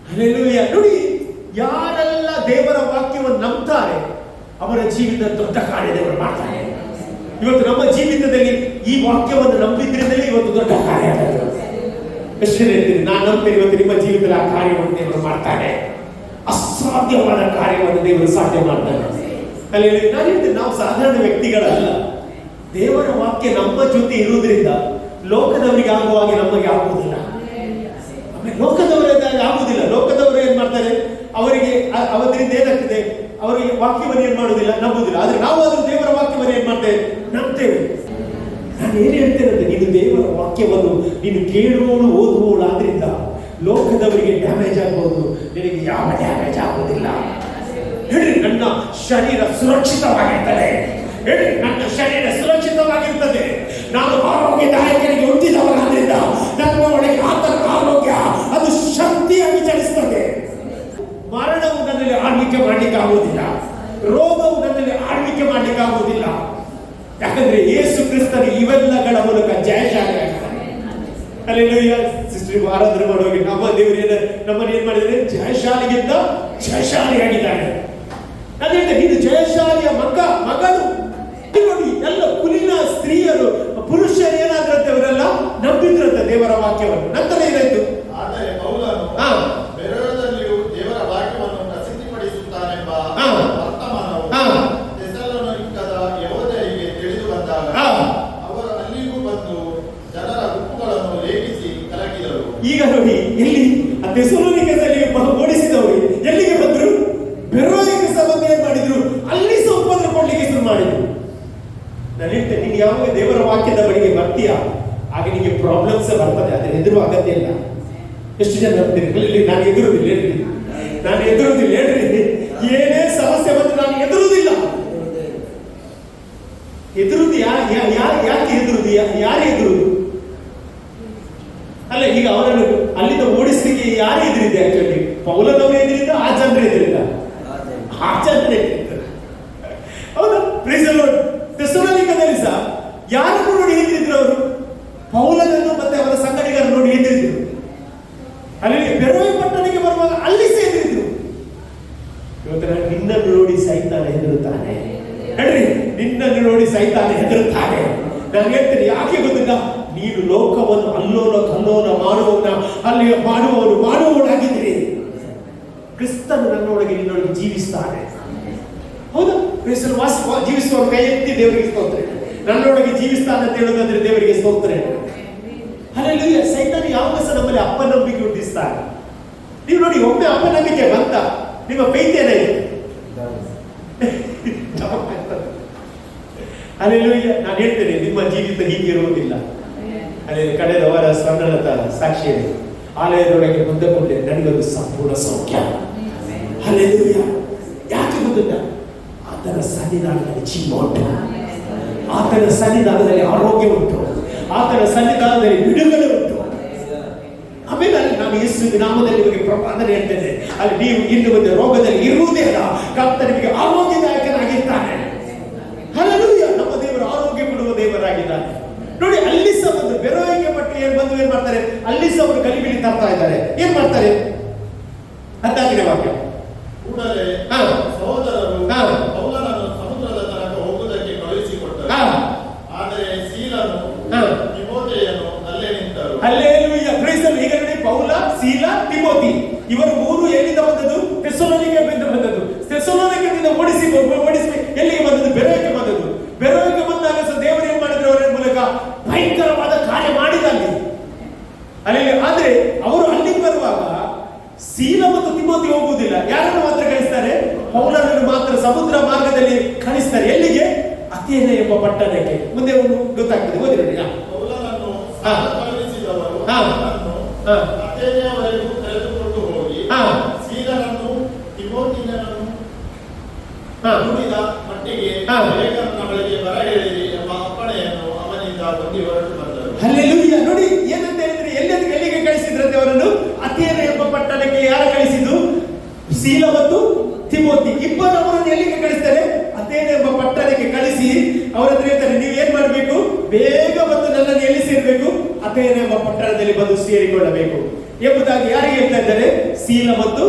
ಹಲ್ಲೆಲೂಯಾ. ನೋಡಿ, ಯಾರೆಲ್ಲ ದೇವರ ವಾಕ್ಯವನ್ನು ನಂಬ್ತಾರೆ ಅವರ ಜೀವಿತ ದೊಡ್ಡ ಕಾರ್ಯ ದೇವರು ಮಾಡ್ತಾರೆ. ಇವತ್ತು ನಮ್ಮ ಜೀವಿತದಲ್ಲಿ ಈ ವಾಕ್ಯವನ್ನು ನಂಬಿದ್ರಿಂದಲೇ ಇವತ್ತು ದೊಡ್ಡ ಕಾರ್ಯ ಆಗುತ್ತೆ. ಎಷ್ಟು ಹೇಳ್ತೀನಿ, ನಾನು ನಂಬ್ತೇನೆ ಇವತ್ತು ನಿಮ್ಮ ಜೀವಿತದಲ್ಲಿ ಆ ಕಾರ್ಯವನ್ನು ದೇವರು ಮಾಡ್ತಾನೆ. ಅಸಾಧ್ಯವಾದ ಕಾರ್ಯವನ್ನು ದೇವರು ಸಾಧ್ಯ ಮಾಡ್ತಾನೆ. ಅಲ್ಲಿ ನಾನು ಹೇಳ್ತೀನಿ, ನಾವು ಸಾಧಾರಣ ವ್ಯಕ್ತಿಗಳಲ್ಲ. ದೇವರ ವಾಕ್ಯ ನಮ್ಮ ಜೊತೆ ಇರುವುದರಿಂದ ಲೋಕದವರಿಗೆ ಆಗುವ ಹಾಗೆ ನಮಗೆ ಆಗುವುದಿಲ್ಲ. ಲೋಕದವರಿಗೆ ಆಗುವುದಿಲ್ಲ. ಲೋಕದವರು ಏನ್ ಮಾಡ್ತಾರೆ, ಅವರಿಗೆ ಅವರಿಂದ ಏನಾಗ್ತದೆ, ಅವರಿಗೆ ವಾಕ್ಯವನ್ನು ಏನ್ ಮಾಡುವುದಿಲ್ಲ, ನಂಬುವುದಿಲ್ಲ. ಆದ್ರೆ ನಾವು ಆದ್ರೂ ದೇವರ ವಾಕ್ಯವನ್ನು ಏನ್ ಮಾಡ್ತೇವೆ, ನಂಬ್ತೇವೆ. ನಾನು ಏನ್ ಹೇಳ್ತೇನೆ ಅಂದ್ರೆ, ನೀನು ದೇವರ ವಾಕ್ಯವನ್ನು ನೀನು ಕೇಳುವವಳು, ಓದುವವಳು ಆದ್ರಿಂದ ಲೋಕದವರಿಗೆ ಡ್ಯಾಮೇಜ್ ಆಗಬಹುದು, ನಿನಗೆ ಯಾವ ಡ್ಯಾಮೇಜ್ ಆಗುವುದಿಲ್ಲ. ನನ್ನ ಶರೀರ ಸುರಕ್ಷಿತವಾಗಿರ್ತದೆ. ಹೇಳಿ, ನನ್ನ ಶರೀರ ಸುರಕ್ಷಿತವಾಗಿರ್ತದೆ. ನಾನು ಆರೋಗ್ಯದಾಯಕನಿಗೆ ಹುಟ್ಟಿದವರಾದ್ರಿಂದ ನನ್ನ ಒಳಗೆ ಆತನ ಆರೋಗ್ಯ ಅದು ಶಕ್ತಿಯಾಗಿ ಚಲಿಸ್ತದೆ. ಮರಣವು ನನ್ನಲ್ಲಿ ಆಳ್ವಿಕೆ ಮಾಡ್ಲಿಕ್ಕೆ ಆಗುವುದಿಲ್ಲ, ರೋಗವು ನನ್ನಲ್ಲಿ ಆಳ್ವಿಕೆ ಮಾಡ್ಲಿಕ್ಕೆ ಆಗುವುದಿಲ್ಲ. ಯಾಕಂದ್ರೆ ಯೇಸು ಕ್ರಿಸ್ತನು ಇವೆಲ್ಲಗಳ ಮೂಲಕ ಜಯಶಾಲಿಯಾಗಿದ್ದಾನೆ. ಹಲ್ಲೆಲೂಯಾ. ಸಿಸ್ಟರ್ ಆರಾಧನೆ ಮಾಡುವಾಗ ನಮ್ಮ ದೇವರು ನಮ್ಮನ್ನು ಏನ್ ಮಾಡಿದರೆ, ಜಯಶಾಲಿಗಿಂತ ಜಯಶಾಲಿಯಾಗಿದ್ದಾನೆ. ನಾನು ಹೇಳ್ತೇನೆ, ನೀನು ಜಯಶಾಲಿಯ ಮಗಳು. ನೋಡಿ, ಎಲ್ಲ ಕುಲೀನ ಸ್ತ್ರೀಯರು ಪುರುಷರು ಏನಾದ್ರಂತೆ, ಅವರೆಲ್ಲ ನಂಬಿದ್ರಂತೆ ದೇವರ ವಾಕ್ಯವನ್ನು. ನಂತರ ಏನಾಯ್ತು? ಆದರೆ ಪೌಲನು ಬೆರೋಯದಲ್ಲಿಯೂ ದೇವರ ವಾಕ್ಯವನ್ನು ಪ್ರಸಿದ್ಧಿಪಡಿಸುತ್ತಾನೆಂಬ ವರ್ತಮಾನವು ಥೆಸಲೋನಿಕದ ಯೆಹೂದ್ಯರಿಗೆ ತಿಳಿದು ಬಂದಾಗ ಅವರು ಅಲ್ಲಿಗೂ ಬಂದು ಜನರ ಗುಂಪುಗಳನ್ನು ಲೇಖಿಸಿ ಕಲಕಿದರು. ಈಗ ನೋಡಿ, ಎಲ್ಲಿ ಥೆಸಲೋನಿಕದಲ್ಲಿ ಓಡಿಸಿದವರು ಎಲ್ಲಿಗೆ ಬಂದರು? ಬೆರೋಯಕ್ಕೆ ಸಂಬಂಧ ಏನ್ ಮಾಡಿದ್ರು? ಅಲ್ಲಿ ಉಪದ್ರ ಕೊಡ್ಲಿಕ್ಕೆ ಶುರು ಮಾಡಿದ್ರು. ನಾನು ಹೇಳ್ತೇನೆ, ನೀನು ಯಾವಾಗ ದೇವರ ವಾಕ್ಯದ ಬಳಿಗೆ ಬರ್ತೀಯ ಆಗ ನಿಮಗೆ ಪ್ರಾಬ್ಲಮ್ಸ್ ಬರ್ತದೆ. ಅದ್ರ ಎದುರು ಅಗತ್ಯ ಇಲ್ಲ. ಎಷ್ಟು ಜನ ಬರ್ತೀರಿ? ನಾನು ಎದುರುದಿಲ್ಲ ಹೇಳ್ರಿ, ನಾನು ಎದುರುದಿಲ್ಲ ಹೇಳ್ರಿ. ಏನೇ ಸಮಸ್ಯೆ ಬಂದ್ರೆ ನಾನು ಎದುರುದಿಲ್ಲ. ಎದುರುದು ಯಾಕೆ ಎದುರುದು? ಯಾರು ಎದುರುದು? ಅಲ್ಲ, ಈಗ ಅವರನ್ನು ಅಲ್ಲಿಂದ ಓಡಿಸ್ಲಿಕ್ಕೆ ಯಾರು ಎದುರಿದೆ? ಆಕ್ಚುಲಿ ಪೌಲನವರು ಎದುರಿದ್ದ, ಆ ಜನರು ಎದುರಿದ್ದ, ಆ ಜನರೇ ಹೌದಾ? ಪ್ರೀಸ್ ದಿ ಲಾರ್ಡ್. ಥೆಸಲೋನಿಕದಲ್ಲಿ ಸಹ ಯಾರನ್ನು ನೋಡಿ ಎದುರಿದ್ರು ಅವರು? ಪೌಲನನ್ನು ಮತ್ತೆ ಅವರ ಸಂಗಡಿಗರನ್ನು ನೋಡಿ ಎದುರಿದ್ರು. ಅಲ್ಲಿ ಬೆರೋಯ ಪಟ್ಟಣಕ್ಕೆ ಬರುವಾಗ ಅಲ್ಲಿ ಸೇರಿದ್ರು. ಇವತ್ತು ನಿನ್ನನ್ನು ನೋಡಿ ಸೈತಾನ ಹೆದರುತ್ತಾನೆ. ಹೇಳ್ರಿ, ನಿನ್ನನ್ನು ನೋಡಿ ಸೈತಾನ ಹೆದರುತ್ತಾನೆ. ನಾನು ಹೇಳ್ತೇನೆ, ಯಾಕೆ ಗೊತ್ತಿಲ್ಲ? ನೀನು ಲೋಕವನ್ನು ಅಲ್ಲೋಲ ಕಲ್ಲೋಲ ಅಲ್ಲಿ ಮಾಡುವವನಾಗಿದ್ದೀರಿ. ಕ್ರಿಸ್ತನು ನನ್ನೊಳಗೆ ನಿನ್ನೊಳಗೆ ಜೀವಿಸ್ತಾನೆ. ಹೌದಾ? ಜೀವಿಸುವ ಕೈ ಎತ್ತಿ ದೇವರಿಗೆ ಸ್ತೋತ್ರ. ನನ್ನೊಳಗೆ ಜೀವಿಸ್ತಾನೆ ಅಂತ ಹೇಳೋದಾದ್ರೆ ದೇವರಿಗೆ ಸ್ತೋತ್ರ. ಹಲ್ಲೆಲೂಯಾ. ಸೈತಾನ ಯಾವಾಗ ಸಹ ನಮ್ಮಲ್ಲಿ ಅಪನಂಬಿಕೆ ಹುಟ್ಟಿಸ್ತಾನೆ. ನೀವು ನೋಡಿ, ಒಮ್ಮೆ ಅಪನಂಬಿಕೆ ಬಂತ, ನಿಮ್ಮ ಫೇತ್ ಏನಾಯ್ತು? ಹಲ್ಲೆಲೂಯಾ. ನಾನು ಹೇಳ್ತೇನೆ, ನಿಮ್ಮ ಜೀವಿತ ಹೀಗೆ ಇರುವುದಿಲ್ಲ. ಅಲ್ಲಿ ಕಳೆದ ವಾರ ಸ್ವರ್ಣಲತ ಸಾಕ್ಷಿಯಲ್ಲಿ ಆಲಯದೊಳಗೆ ಮುಂದೆಕೊಂಡೆ, ನನಗೊಂದು ಸಂಪೂರ್ಣ ಸೌಖ್ಯ. ಹಲ್ಲೆಲೂಯಾ. ಯಾಕೆ ಗೊತ್ತಿಲ್ಲ? ಆತನ ಸನ್ನಿಧಾನದಲ್ಲಿ ಜೀವ ಉಂಟು, ಆತನ ಸನ್ನಿಧಾನದಲ್ಲಿ ಆರೋಗ್ಯ ಉಂಟು, ಆತನ ಸನ್ನಿಧಾನದಲ್ಲಿ ಬಿಡುಗಡೆ ಉಂಟು. ಆಮೇಲೆ ಅಲ್ಲಿ ನಾನು ಯೇಸು ನಾಮದಲ್ಲಿ ನಿಮಗೆ ಪ್ರವಾದನೆ ಹೇಳ್ತೇನೆ, ಅಲ್ಲಿ ನೀವು ಇನ್ನು ಮುಂದೆ ರೋಗದಲ್ಲಿ ಇರುವುದೇ ಇಲ್ಲ, ಕರ್ತನು ನಿಮಗೆ ಆರೋಗ್ಯದಾಯಕನಾಗಿದ್ದಾನೆ. ಹಲ್ಲೆಲೂಯಾ. ನಮ್ಮ ದೇವರು ಆರೋಗ್ಯ ಕೊಡುವ ದೇವರಾಗಿದ್ದಾನೆ. ನೋಡಿ, ಅಲ್ಲಿ ಸಹ ಒಂದು ಬೆರೋಯಿಗೆ ಪಟ್ಟು ಏನ್ ಮಾಡ್ತಾರೆ? ಅಲ್ಲಿ ಸಹ ಒಂದು ಗಲಿಬಿಲಿ ತರ್ತಾ ಇದ್ದಾರೆ. ಏನ್ ಮಾಡ್ತಾರೆ? 10ನೇ ವಾಕ್ಯ. ಕೂಡಲೇ ಸಹೋದರರು ಪೌಲನನ್ನು ಸಮುದ್ರದ ತನಕ ಹೋಗುವುದಕ್ಕೆ ಕಳುಹಿಸಿಕೊಟ್ಟರು. ಆದರೆ ಸೀಲನು ತಿಮೋಥೆಯನು ಅಲ್ಲೇ ನಿಂತರು. ಹಲ್ಲೆಲೂಯಾ. Praise the Lord. ಈಗ ನೋಡಿ, ಪೌಲ, ಸೀಲ, ತಿಮೋಥಿ ಇವರು ಮೂರು ಎಲ್ಲಿಂದ ಬಂದದ್ದು? ಥೆಸಲೋನಿಕದಿಂದ ಬಂದದ್ದು. ಥೆಸಲೋನಿಕದಿಂದ ಓಡಿಸಿ ಎಲ್ಲಿಗೆ ಬಂದದ್ದು? ಬೆರೋಯಕ್ಕೆ ಬಂದದ್ದು. ಬೆರೋಯಕ್ಕೆ ಬಂದಾಗ ಸಹ ದೇವರು ಏನ್ ಮಾಡಿದ್ರು? ಅವರ ಮೂಲಕ ಭಯಂಕರವಾದ ಕಾರ್ಯ ಮಾಡಿದಲ್ಲಿ ಅಲ್ಲಿ. ಆದ್ರೆ ಅವರು ಅಲ್ಲಿಗೆ ಬರುವಾಗ ಸೀಲ ಮತ್ತು ತಿಮೋಥಿ ಹೋಗುವುದಿಲ್ಲ. ಯಾರನ್ನು ಮಾತ್ರ ಕಳಿಸ್ತಾರೆ? ಪೌಲನನ್ನು ಮಾತ್ರ ಸಮುದ್ರ ಮಾರ್ಗದಲ್ಲಿ ಕಳಿಸ್ತಾರೆ. ಎಲ್ಲಿಗೆ? ಅಥೇನೆ ಎಂಬ ಪಟ್ಟಣಕ್ಕೆ. ಮುಂದೆ ಗೊತ್ತಾಗ್ತದೆ, ಓದಿ ನೋಡಿ. ಪೌಲನನ್ನು ಕಳುಹಿಸಿದವರು ಅಥೇನೆಯವರೆಗೂ ಕರೆದುಕೊಂಡು ಹೋಗಿ ಸೀಲನನ್ನು ತಿಮೋಥಿಯನನ್ನು ನುಡಿದ ಮಟ್ಟಿಗೆ ಲೇಖನ ಬಳಿಗೆ ಬರ ಹೇಳಿರಿ ಎಂಬ ಅಪ್ಪಣೆಯನ್ನು ಅವನಿಂದ ಹೊಂದಿ ಹೊರಟು ಬಂದರು. ಹಲ್ಲೆಲೂಯಾ. ನೋಡಿ, ಏನಂತ ಹೇಳಿದ್ರೆ, ಎಲ್ಲಿಗೆ ಕಳಿಸಿದ್ರಂತೆ ಅವರನ್ನು? ಅಥೇನೆ ಎಂಬ ಪಟ್ಟಣಕ್ಕೆ. ಯಾರು ಕಳಿಸಿದ್ದು? ಸೀಲ ಮತ್ತು ತಿಮೋಥಿ ಇಬ್ಬರು ಅವರನ್ನು ಎಲ್ಲಿಗೆ ಕಳಿಸ್ತಾರೆ? ಅಥೇನೆ ಎಂಬ ಪಟ್ಟಣಕ್ಕೆ ಕಳಿಸಿ ಅವರ ಹತ್ರ ಹೇಳ್ತಾರೆ, ನೀವು ಏನ್ ಮಾಡಬೇಕು? ಬೇಗ ಬಂದು ನನ್ನನ್ನು ಎಲ್ಲಿ ಸೇರಬೇಕು? ಅಥೇನೆ ಎಂಬ ಪಟ್ಟಣದಲ್ಲಿ ಬಂದು ಸೇರಿಕೊಳ್ಳಬೇಕು ಎಂಬುದಾಗಿ ಯಾರಿಗೆ ಹೇಳ್ತಾ ಇದ್ದಾರೆ? ಸೀಲ ಮತ್ತು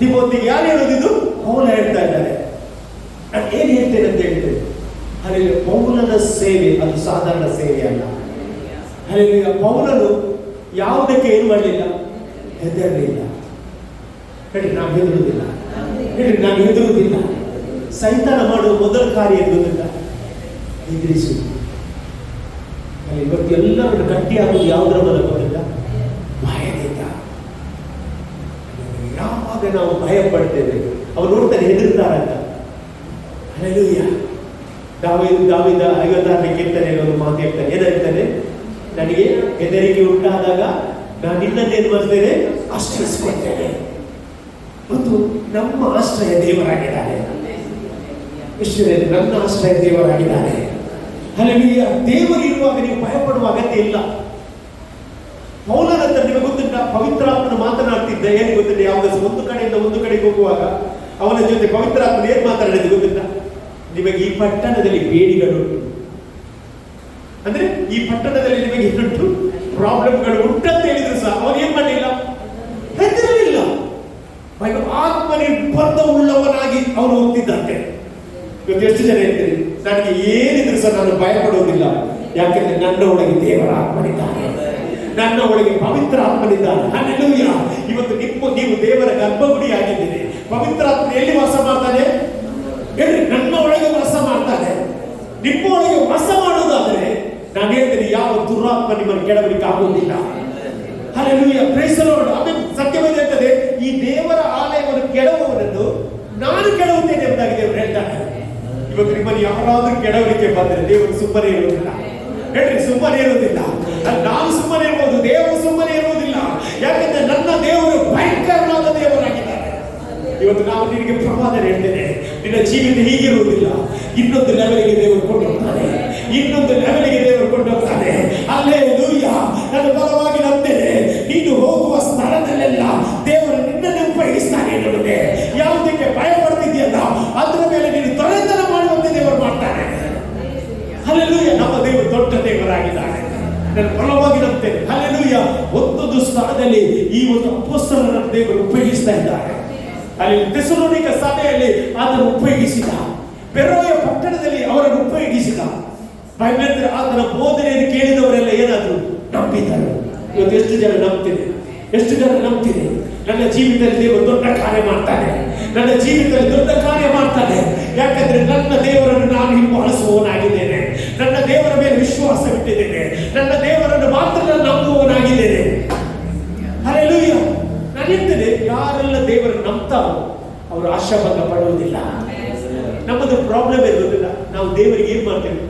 ತಿಮೋಥಿಗೆ. ಯಾರು ಹೇಳೋದಿದು? ಪೌಲ ಹೇಳ್ತಾ ಇದ್ದಾರೆ. ನಾನು ಏನ್ ಹೇಳ್ತೇನೆ ಅಂತ ಹೇಳ್ತೇನೆ, ಅಲ್ಲಿ ಪೌಲನ ಸೇವೆ ಅದು ಸಾಧಾರಣ ಸೇವೆ ಅಲ್ಲ. ಅಲ್ಲಿ ಪೌಲನು ಯಾವುದಕ್ಕೆ ಏನು ಮಾಡಲಿಲ್ಲ? ಹೆದರಲಿಲ್ಲ. ಹೇಳಿ, ನಾನು ಹೆದರುವುದಿಲ್ಲ. ಹೇಳಿ, ನಾನು ಹೆದರುವುದಿಲ್ಲ. ಸೈತಾನ ಮಾಡುವ ಮೊದಲ ಕಾರ್ಯ ಏನು ಗೊತ್ತಿಲ್ಲ? ಎದುರಿಸುವುದು. ಅಲ್ಲಿ ಇವತ್ತು ಎಲ್ಲರೂ ಗಟ್ಟಿಯಾಗುವುದು ಯಾವುದರ ಮೂಲಕ ಗೊತ್ತಿಲ್ಲ? ಭಯದಿಂದ. ಯಾವಾಗ ನಾವು ಭಯ ಪಡ್ತೇವೆ, ಅವ್ರು ನೋಡ್ತಾರೆ ಹೆದರ್ತಾರಂತ. ಹಲ್ಲೆಲೂಯಾ. ದಾವೀದ 56ನೇ ಕೀರ್ತನೆಯಲ್ಲಿ ಒಂದು ಮಾತು ಹೇಳ್ತಾನೆ. ಏನ್ ಹೇಳ್ತಾನೆ? ನನಗೆ ಹೆದರಿಕೆ ಉಂಟಾದಾಗ ನಾನು ನಿನ್ನನ್ನೇನು ಮಾಡ್ತೇನೆ? ಆಶ್ರಯಿಸಿಕೊಳ್ತೇನೆ. ಮತ್ತು ನಮ್ಮ ಆಶ್ರಯ ದೇವರಾಗಿದ್ದಾನೆ. ನನ್ನ ಆಶ್ರಯ ದೇವರಾಗಿದ್ದಾನೆ. ಹಲ್ಲೆಲೂಯಾ. ದೇವರು ಇರುವಾಗ ನೀವು ಭಯಪಡುವ ಅಗತ್ಯ ಇಲ್ಲ. ಪೌಲನ ಹತ್ರ ನಿಮಗೆ ಗೊತ್ತಿಲ್ಲ, ಪವಿತ್ರಾತ್ಮನ ಮಾತನಾಡ್ತಿದ್ದ. ಏನು ಗೊತ್ತಿಲ್ಲ, ಯಾವುದೇ ಒಂದು ಕಡೆಯಿಂದ ಒಂದು ಕಡೆಗೆ ಹೋಗುವಾಗ ಅವನ ಜೊತೆ ಪವಿತ್ರಾತ್ಮನ ಏನ್ ಮಾತನಾಡಿದ್ದು ಗೊತ್ತಿಲ್ಲ, ನಿಮಗೆ ಈ ಪಟ್ಟಣದಲ್ಲಿ ಬೇಡಿಗಳುಂಟು, ಅಂದ್ರೆ ಈ ಪಟ್ಟಣದಲ್ಲಿ ನಿಮಗೆ ಏನುಂಟು, ಪ್ರಾಬ್ಲಮ್ಗಳು ಉಂಟಂತ ಹೇಳಿದ್ರು ಸಹ ಅವನು ಏನ್ ಮಾಡಲಿಲ್ಲ, ಹೆದರಲಿಲ್ಲ. ಆತ್ಮನಿರ್ಬಂಧ ಉಳ್ಳವನಾಗಿ ಅವನು ಹೋಗ್ತಿದ್ದಂತೆ. ಇವತ್ತು ಎಷ್ಟು ಜನ ಹೇಳ್ತೀರಿ, ನನಗೆ ಏನಿದ್ರು ಸಹ ನಾನು ಭಯ ಪಡುವುದಿಲ್ಲ, ಯಾಕೆಂದ್ರೆ ನನ್ನ ಒಳಗೆ ದೇವರ ಆತ್ಮನಿದ್ದಾನೆ, ನನ್ನ ಒಳಗೆ ಪವಿತ್ರ ಆತ್ಮನಿದ್ದಾನೆ. ಹಲ್ಲೆಲೂಯಾ. ಇವತ್ತು ನೀವು ದೇವರ ಗರ್ಭಗುಡಿ ಆಗಿದ್ದೀರಿ. ಪವಿತ್ರ ಆತ್ಮ ಎಲ್ಲಿ ವಾಸ ಮಾಡ್ತಾನೆ ಹೇಳಿ? ನನ್ನ ಒಳಗೆ ವಾಸ ಮಾಡ್ತಾನೆ. ನಿಮ್ಮ ಒಳಗೆ ವಾಸ ಮಾಡುವುದಾದ್ರೆ ನಾನು ಹೇಳ್ತೀನಿ, ಯಾವ ದುರಾತ್ಮ ನಿಮ್ಮನ್ನು ಕೆಡವಲಿಕ್ಕೆ ಆಗುವುದಿಲ್ಲ. ಹಲ್ಲೆಲೂಯಾ. Praise the Lord. ಆಮೇಲೆ ಸತ್ಯವೇದ ಹೇಳ್ತದೆ, ಈ ದೇವರ ಆಲಯವನ್ನು ಕೆಡವುವವನನ್ನು ನಾನು ಕೆಡವುತ್ತೇನೆ ಎಂಬುದಾಗಿ ದೇವರು ಹೇಳ್ತಾನೆ. ಇವತ್ತು ನಿಮ್ಮನ್ನು ಯಾರಾದ್ರೂ ಕೆಡವಲಿಕ್ಕೆ ಬಂದರೆ ದೇವರು ಸುಮ್ಮನೆ ಇರುವುದಿಲ್ಲ. ಹೇಳ್ರಿ, ಸುಮ್ಮನೆ ಇರುವುದಿಲ್ಲ. ನಾನು ಸುಮ್ಮನೆ ಇರ್ಬೋದು, ದೇವರು ಸುಮ್ಮನೆ ಇರುವುದಿಲ್ಲ. ಯಾಕಂದ್ರೆ ನನ್ನ ದೇವರು ಭಯಂಕರವಾದ ದೇವರಾಗಿದ್ದಾರೆ. ಇವತ್ತು ನಾವು ನಿನಗೆ ಪ್ರವಾದನೆ ಹೇಳ್ತೇನೆ, ನಿನ್ನ ಜೀವಿತ ಹೀಗಿರುವುದಿಲ್ಲ, ಇನ್ನೊಂದು ಲೆವೆಲ್ಗೆ ದೇವರು ಕೊಂಡೋಗ್ತಾನೆ, ಇನ್ನೊಂದು ಲೆವೆಲ್ಗೆ ದೇವರು ಕೊಂಡೋಗ್ತಾನೆ. ಹಲ್ಲೆಲೂಯಾ. ನನ್ನ ಬಲವಾಗಿ ನಂಬ್ತೇನೆ, ನೀನು ಹೋಗುವ ಸ್ಥಳದಲ್ಲೆಲ್ಲ ದೇವರು ನಿನ್ನನ್ನು ಉಪಯೋಗಿಸ್ತಾನೆ ಎನ್ನುವುದೇ. ಯಾವುದಕ್ಕೆ ಭಯ ಪಡ್ತಿದ್ಯಲ್ಲ ಅದರ ಮೇಲೆ ನೀನು ದೊರೆತನ ಮಾಡುವಂತೆ ದೇವರು ಮಾಡ್ತಾನೆ. ಹಲ್ಲೆಲೂಯಾ. ನಮ್ಮ ದೇವರು ದೊಡ್ಡ ದೇವರಾಗಿದ್ದಾನೆ. ನಾನು ಬಲವಾಗಿ ನಂಬ್ತೇನೆ. ಹಲ್ಲೆಲೂಯಾ. ಒಂದೊಂದು ಸ್ಥಳದಲ್ಲಿ ಈ ಒಂದು ಅಪೊಸ್ತಲರನ್ನು ದೇವರು ಉಪಯೋಗಿಸ್ತಾ ಇದ್ದಾರೆ. ಅಲ್ಲಿ ಥೆಸಲೋನಿಕ ಸಭೆಯಲ್ಲಿ ಅದನ್ನು ಉಪಯೋಗಿಸಿದ, ಬೆರೋಯ ಪಟ್ಟಣದಲ್ಲಿ ಅವರನ್ನು ಉಪಯೋಗಿಸಿದ. ಬೈಬಲ್ ಆತನ ಬೋಧನೆಯನ್ನು ಕೇಳಿದವರೆಲ್ಲ ಏನಾದ್ರು ನಂಬಿದರು. ಇವತ್ತು ಎಷ್ಟು ಜನ ನಂಬ್ತೀರಿ? ಎಷ್ಟು ಜನ ನಂಬ್ತೀರಿ? ನನ್ನ ಜೀವಿತದಲ್ಲಿ ದೇವರು ದೊಡ್ಡ ಕಾರ್ಯ ಮಾಡ್ತಾನೆ, ನನ್ನ ಜೀವಿತದಲ್ಲಿ ದೊಡ್ಡ ಕಾರ್ಯ ಮಾಡ್ತಾನೆ. ಯಾಕಂದ್ರೆ ನನ್ನ ದೇವರನ್ನು ನಾನು ಹಿಂಬಾಲಿಸುವವನಾಗಿದ್ದೇನೆ, ನನ್ನ ದೇವರ ಮೇಲೆ ವಿಶ್ವಾಸ ಬಿಟ್ಟಿದ್ದೇನೆ, ನನ್ನ ದೇವರನ್ನು ಮಾತ್ರ ನಂಬುವವನಾಗಿದ್ದೇನೆ. ಹಲ್ಲೆಲೂಯಾ. ನಾನು ಹೇಳ್ತೇನೆ, ಯಾರೆಲ್ಲ ದೇವರನ್ನು ನಂಬ್ತಾರೋ ಅವರು ಆಶಾಭಂಗ ಪಡುವುದಿಲ್ಲ. ನಮ್ಮದು ಪ್ರಾಬ್ಲಮ್ ಇರುವುದಿಲ್ಲ. ನಾವು ದೇವರಿಗೆ ಏನ್ ಮಾಡ್ತೇವೆ?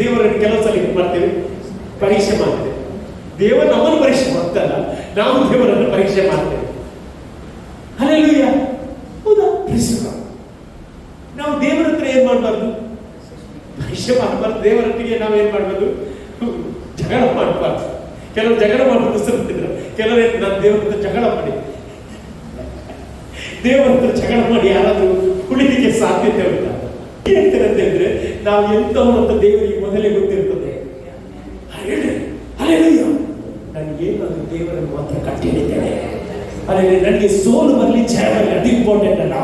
ದೇವರನ್ನು ಕೆಲವು ಸಲ ಏನ್ ಮಾಡ್ತೇವೆ? ಪರೀಕ್ಷೆ ಮಾಡ್ತೇವೆ. ದೇವರು ನಮ್ಮನ್ನು ಪರೀಕ್ಷೆ ಮಾಡ್ತಲ್ಲ, ನಾವು ದೇವರನ್ನು ಪರೀಕ್ಷೆ ಮಾಡ್ತೇವೆ. ಹಲ್ಲೆಲೂಯಾ. ಹೌದಾ? ನಾವು ದೇವರ ಹತ್ರ ಏನ್ ಮಾಡಬಾರ್ದು? ಪರೀಕ್ಷೆ ಮಾಡಬಾರ್ದು. ದೇವರೊಟ್ಟಿಗೆ ನಾವು ಏನ್ ಮಾಡಬಾರ್ದು? ಜಗಳ ಮಾಡಬಾರ್ದು. ಕೆಲವರು ಜಗಳ ಮಾಡಬಹುದು ಸತ್ತಿದ್ರು, ಕೆಲವರು ನಾನು ದೇವರ ಹತ್ರ ಜಗಳ ಮಾಡಿ, ದೇವರ ಹತ್ರ ಜಗಳ ಮಾಡಿ ಯಾರಾದ್ರೂ ಉಳಿಲಿಕ್ಕೆ ಸಾಧ್ಯತೆ ಉಂಟಾ? ಹೇಳ್ತೇನೆ ಅಂತ ಹೇಳಿದ್ರೆ, ನಾವು ಎಂತವನು ಅಂತ ದೇವರಿಗೆ ಮೊದಲೇ ಗೊತ್ತಿರ್ತದೆ. ಹೇಳ್ರಿ, ಹಲ್ಲೆಲೂಯಾ. ನನಗೇನಾದ್ರೂ ದೇವರನ್ನು ಮಾತ್ರ ಕಟ್ಟಿ ಹಿಡಿತೇನೆ. ಅದೇ ನನಗೆ ಸೋಲು ಬರಲಿ ಜಯ ಬರಲಿ ಅದು ಇಂಪಾರ್ಟೆಂಟ್ ಅಲ್ಲ.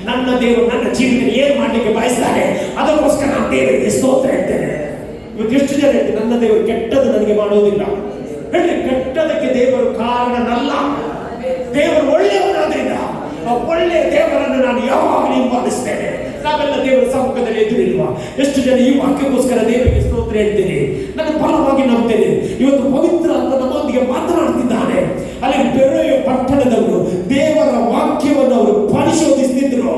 ನನ್ನ ದೇವರು ನನ್ನ ಜೀವನ ಏನ್ ಮಾಡ್ಲಿಕ್ಕೆ ಬಯಸ್ತಾರೆ ಅದಕ್ಕೋಸ್ಕರ ನಾನು ದೇವರಿಗೆ ಸ್ತೋತ್ರ ಹೇಳ್ತೇನೆ. ಇವತ್ತು ಎಷ್ಟು ಜನ ಹೇಳ್ತೀನಿ, ನನ್ನ ದೇವರು ಕೆಟ್ಟದ್ದು ನನಗೆ ಮಾಡೋದಿಲ್ಲ. ಹೇಳಿ, ಕೆಟ್ಟದಕ್ಕೆ ದೇವರು ಕಾರಣನಲ್ಲ. ದೇವರು ಒಳ್ಳೆಯವನಾದ್ರಿಂದ ಆ ಒಳ್ಳೆಯ ದೇವರನ್ನು ನಾನು ಯಾವಾಗಲೂ ಹಿಂಬಾಲಿಸ್ತೇನೆ. ನಾವೆಲ್ಲ ದೇವರ ಸಮ್ಮುಖದಲ್ಲಿ ಎದುರಿಲ್ವಾ? ಎಷ್ಟು ಜನ ಈ ವಾಕ್ಯಕ್ಕೋಸ್ಕರ ದೇವರಿಗೆ ಸ್ತೋತ್ರ ಹೇಳ್ತೇನೆ. ನಾನು ಬಲವಾಗಿ ನಂಬ್ತೇನೆ. ಇವತ್ತು ಪವಿತ್ರ ಅಂತ ನಮ್ಮೊಂದಿಗೆ ಮಾತನಾಡ್ತಿದ್ದಾನೆ. ಅಲ್ಲಿ ಬೆರೋಯ ಪಟ್ಟಣದವರು ದೇವರ ವಾಕ್ಯವನ್ನು ಅವರು ಪರಿಶೋಧಿಸ್ತಿದ್ರು.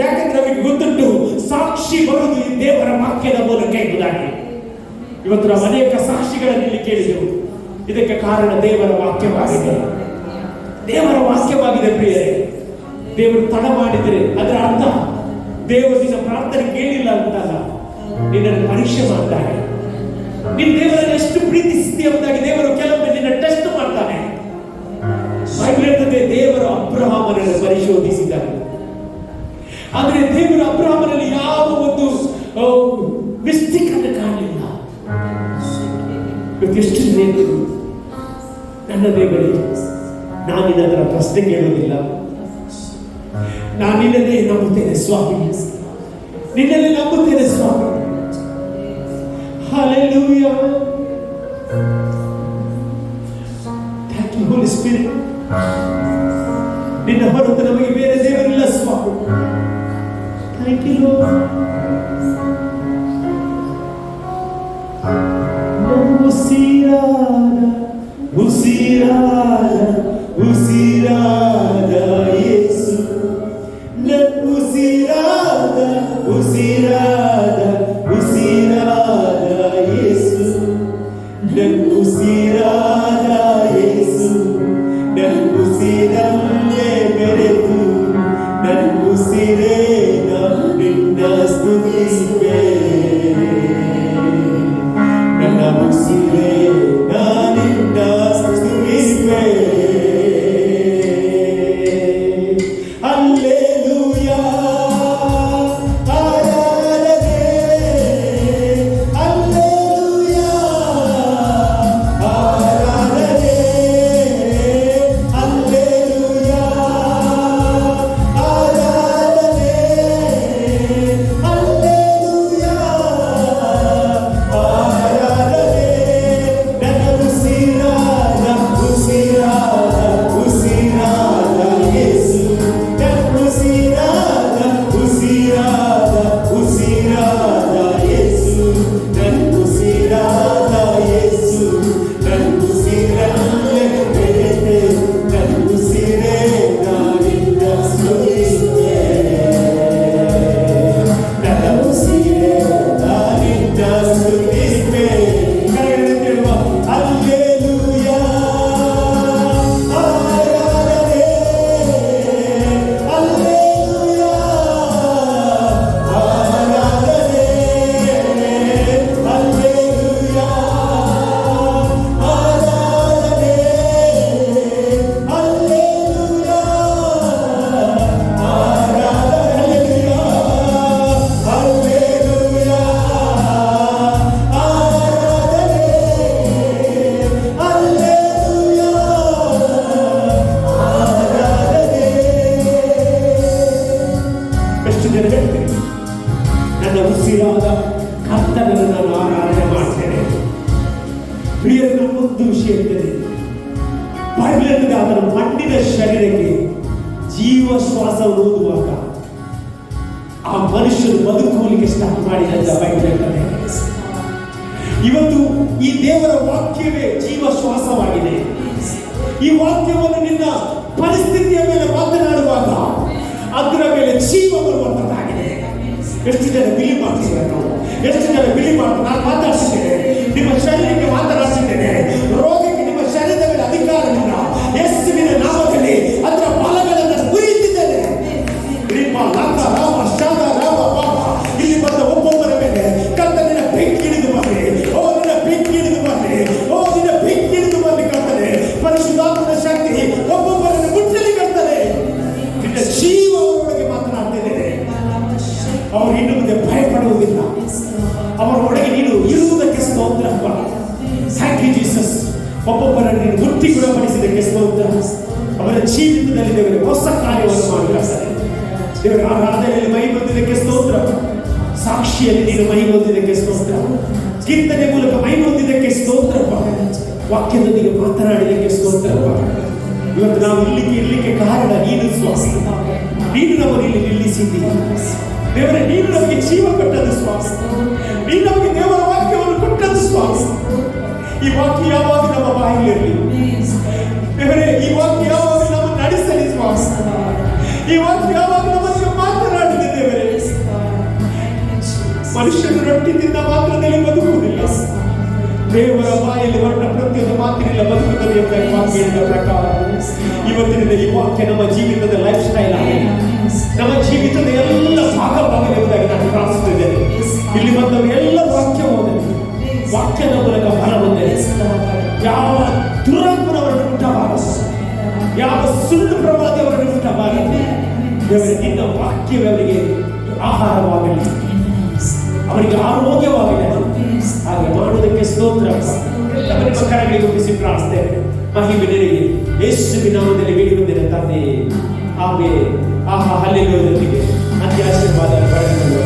ಯಾಕಂದ್ರೆ ಅವರಿಗೆ ಗೊತ್ತುಂಟು, ಸಾಕ್ಷಿ ಬರುವುದು ಈ ದೇವರ ವಾಕ್ಯದ ಮೂಲಕ ಎಂಬುದಾಗಿ. ಇವತ್ತು ನಾವು ಅನೇಕ ಸಾಕ್ಷಿಗಳನ್ನು ಇಲ್ಲಿ ಕೇಳಿದೆವು. ಇದಕ್ಕೆ ಕಾರಣ ದೇವರ ವಾಕ್ಯವಾಗಿದೆ. ದೇವರ ವಾಕ್ಯವಾಗಿದೆ ಪ್ರಿಯರೇ. ದೇವರು ತಡ ಮಾಡಿದರೆ ಅದರ ಅರ್ಥ ದೇವರು ನಿನ್ನ ಪ್ರಾರ್ಥನೆ ಕೇಳಿಲ್ಲ ಅಂತಲ್ಲ, ನಿನ್ನನ್ನು ಪರೀಕ್ಷೆ ಮಾಡ್ತಾನೆ. ನೀನು ದೇವರನ್ನು ಎಷ್ಟು ಪ್ರೀತಿಸ್ತೀಯ ಎಂಬುದಾಗಿ ದೇವರು ಕೆಲವೊಮ್ಮೆ ನಿನ್ನ ಟೆಸ್ಟ್ ಮಾಡ್ತಾನೆ. ಬೈಬಲ್ ಹೇಳ್ತದೆ, ದೇವರು ಅಬ್ರಹಾಮನನ್ನು ಪರಿಶೋಧಿಸಿದ್ದಾನೆ. ಆದರೆ ದೇವರು ಅಬ್ರಹಾಮನಲ್ಲಿ ಯಾವ ಒಂದು ಮಿಸ್ಟೇಕನ್ನು ಕಾಣಲಿಲ್ಲ. ಎಷ್ಟು ದೇವರು ನನ್ನ ದೇವರೇ, ನಾನು ನಿನ್ನ ಹತ್ರ ಪ್ರಶ್ನೆ ಕೇಳುವುದಿಲ್ಲ, ನಾನು ನಿನ್ನನ್ನೇ ನಂಬುತ್ತೇನೆ ಸ್ವಾಮಿ, ನಿನ್ನನ್ನೇ ನಂಬುತ್ತೇನೆ ಸ್ವಾಮಿ. Hallelujah. Thank you Holy Spirit. ನಿನ್ನ ಹೊರತು ನಮಗೆ ಬೇರೆ ದೇವರಿಲ್ಲ ಸ್ವಾಮಿ. Thank you Lord. ಉಸಿರಾದ ಯೇಸು, ಉಸಿರಾದ ಯೇಸು, ಉಸಿರಾದ ಯೇಸು, ಉಸಿರಲ್ಲೇ ಬೆರೆತು ಜೀವ ಶ್ವಾಸವನ್ನು ಊದುವಾಗ ಆ ಮನುಷ್ಯನು ಬದುಕುವಲಿಕ್ಕೆ ಸ್ಟಾರ್ಟ್ ಮಾಡಿದ ಬೈಬಲ್ ಹೇಳ್ತದೆ. ಇವತ್ತು ಈ ದೇವರ ವಾಕ್ಯವೇ ಜೀವ ಶ್ವಾಸವಾಗಿದೆ. ಈ ವಾಕ್ಯವನ್ನು ನಿನ್ನ ಪರಿಸ್ಥಿತಿಯ ಮೇಲೆ ಮಾತನಾಡುವಾಗ ಅದರ ಮೇಲೆ ಜೀವ ಬರುವಂತದ್ದಾಗಿದೆ. ಎಷ್ಟು ಜನ ಬಿಲಿ ಮಾಡ್ತಿದ್ದಾರೆ ನಾವು? ಎಷ್ಟು ಜನ ಬಿಲಿ ಮಾಡ್ತಾರೆ? ನಾನು ಮಾತಾಡ್ತಿದ್ದೇನೆ, ನಿಮ್ಮ ಶರೀರಕ್ಕೆ ಮಾತನಾಡ್ತಿದ್ದೇನೆ. ರೋಗಕ್ಕೆ ನಿಮ್ಮ ಶರೀರದ ಮೇಲೆ ಅಧಿಕಾರವಿಲ್ಲ. ಯೇಸುವಿನ ನಾಮದಲ್ಲಿ ಅದರ ಫಲಗಳನ್ನು ಮುರಿಯುತ್ತಿದ್ದೇನೆ. ಇಲ್ಲಿ ಬಂದ ಒಬ್ಬೊಬ್ಬರ ಮೇಲೆ ಕರ್ತನಿನ ಬೆಂಕಿ ಹಿಡಿದು ಬರಲಿ. ಓ ನಿನ್ನ ಬೆಂಕಿ ಹಿಡಿದು ಬರಲಿ. ಓ ನಿನ್ನ ಬೆಂಕಿ ಹಿಡಿದು ಬರಲಿ ಕರ್ತನೆ. ಪರಿಶುದ್ಧಾತ್ಮನ ಶಕ್ತಿ ಒಬ್ಬೊಬ್ಬರನ್ನು ಮುಟ್ಟಲಿ ಕರ್ತನೆ. ನಿನ್ನ ಜೀವ ಅವರೊಳಗೆ ಮಾತನಾಡ್ತಿದ್ದೇನೆ. ಅವರು ಇನ್ನು ಮುಂದೆ ಭಯಪಡುವುದಿಲ್ಲ. ಅವರೊಳಗೆ ನೀನು ಇರುವುದಕ್ಕೆ ಸ್ತೋತ್ರ. Thank you Jesus. ಒಬ್ಬೊಬ್ಬರನ್ನು ನೀನು ಮುಟ್ಟಿ ಗುಣಪಡಿಸಿದ್ದಕ್ಕೆ ಸ್ತೋತ್ರ. ಅವರ ಜೀವಿತದಲ್ಲಿ ದೇವರ ಹೊಸ ಕಾರ್ಯವನ್ನು ಮಾಡುತ್ತಾರೆ. ದೇವರ ಆರಾಧನೆಯಲ್ಲಿ ಮೈ ಬಂದಿದ್ದಕ್ಕೆ ಸ್ತೋತ್ರ. ಸಾಕ್ಷಿಯಲ್ಲಿ ನೀನು ಮೈ ಹೊಂದಿದ್ದಕ್ಕೆ ಸ್ತೋತ್ರ. ಕೀರ್ತನೆ ಮೂಲಕ ಮೈ ಹೊಂದಿದ್ದಕ್ಕೆ ಸ್ತೋತ್ರಪ್ಪ. ವಾಕ್ಯದೊಂದಿಗೆ ಮಾತನಾಡಿದ್ದಕ್ಕೆ ಸ್ತೋತ್ರಪ್ಪ. ಇವತ್ತು ನಾವು ಇರ್ಲಿಕ್ಕೆ ಕಾರಣ ನೀನು ಸ್ವಾಮಿ. ನೀನು ನಮ್ಮನ್ನು ಇಲ್ಲಿ ನಿಲ್ಲಿಸಿದ್ದೀಯ ದೇವರೇ. ನೀನು ನಮಗೆ ಜೀವ ಕೊಟ್ಟದ್ದು ಸ್ವಾಮಿ. ನೀನು ನಮಗೆ ದೇವರ ವಾಕ್ಯವನ್ನು ಕೊಟ್ಟದ್ದು ಸ್ವಾಮಿ. ಈ ವಾಕ್ಯ ಯಾವಾಗ ನಮ್ಮ ಬಾಯಿಲಿರಲಿ ದೇವರೇ. ಈ ವಾಕ್ಯ ಯಾವಾಗ ನಮ್ಮ ನಡೆಸಲಿ ಸ್ವಾಮಿ. ಈ ವಾಕ್ಯ ಯಾವಾಗ ನಮಗೆ ಮಾತನಾಡಿದೆ ದೇವರೇ. ಮನುಷ್ಯನ ರೊಟ್ಟಿಯಿಂದ ಮಾತ್ರದಲ್ಲಿ ಬದುಕುವುದಿಲ್ಲ. ದೇವರ ಬಾಯಲ್ಲಿ ಹೊರಟ ಪ್ರತಿಯೊಂದು ಮಾತಿನಿಂದ ಬದುಕುತ್ತದೆ ಎಂಬ ವಾಕ್ಯದ ಪ್ರಕಾರ ಇವತ್ತಿನಿಂದ ಈ ವಾಕ್ಯ ನಮ್ಮ ಜೀವಿತದ ಲೈಫ್ ಸ್ಟೈಲ್ ಆಗಿದೆ. ನಮ್ಮ ಜೀವಿತದ ಎಲ್ಲ ಭಾಗವಾಗಲೆಂಬುದಾಗಿ ನಾನು ಪ್ರಾರ್ಥಿಸುತ್ತಿದ್ದೇನೆ. ಇಲ್ಲಿ ಬಂದವರು ಎಲ್ಲ ವಾಕ್ಯ ಓದಲಿ. ವಾಕ್ಯದ ಮೂಲಕ ಫಲ ಹೊಂದಲಿ. ಯಾವ ದುರಾತ್ಮನವರನ್ನು ಮುಟ್ಟಬಾರದು. ಯಾವ ಸುಳ್ಳು ಪ್ರವಾದಿಯವರನ್ನು ಮುಟ್ಟಬಾರದು. ದೇವರೇ, ನಿನ್ನ ವಾಕ್ಯವೇ ಅವರಿಗೆ ಆಹಾರವಾಗಲಿ, ಅವರಿಗೆ ಆರೋಗ್ಯವಾಗಲಿ. ಹಾಗೆ ಮಾಡುವುದಕ್ಕೆ ಸ್ತೋತ್ರ. ಎಲ್ಲವನ್ನ ಕರಗಳಿಗೆ ಒಪ್ಪಿಸಿ ಪ್ರಾರ್ಥಿಸ್ತೇವೆ. ಮಹಿಮೆ ನಿನಗೆ ಯೇಸುವಿನ ನಾಮದಲ್ಲಿ ಬೇಡಿಕೊಂಡೇನೆ ತಂದೆ. ಆಮೆನ್. ಆಹಾ, ಹಲ್ಲೆಲೂಯದೊಂದಿಗೆ ಅಂತ್ಯ ಆಶೀರ್ವಾದ ಪಡೆದುಕೊಳ್ಳುವ.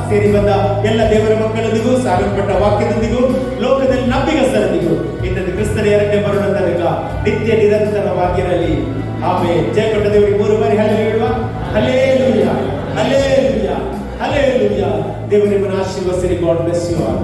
ಸೇರಿ ಬಂದ ಎಲ್ಲ ದೇವರ ಮಕ್ಕಳೊಂದಿಗೂ ಸಾರಲ್ಪಟ್ಟ ವಾಕ್ಯದೊಂದಿಗೂ ಲೋಕದಲ್ಲಿ ನಂಬಿಗಸ್ತರೊಂದಿಗೂ ಇನ್ನೊಂದು ಕ್ರಿಸ್ತನ ಎರಡನೇ ಬರೋಣ ತನಕ ನಿತ್ಯ ನಿರಂತರವಾಗಿರಲಿ. ಆಮೆನ್. ಜಯ ಕೊಟ್ಟ ದೇವರಿಗೆ 3 ಬಾರಿ ಹಲ್ಲೆಲೂಯಾ, ಹಲ್ಲೆಲೂಯಾ, ಹಲ್ಲೆಲೂಯಾ, ಹಲ್ಲೆಲೂಯಾ. ದೇವರು ನಿಮ್ಮನ್ನು ಆಶೀರ್ವದಿಸಲಿ. God bless you all.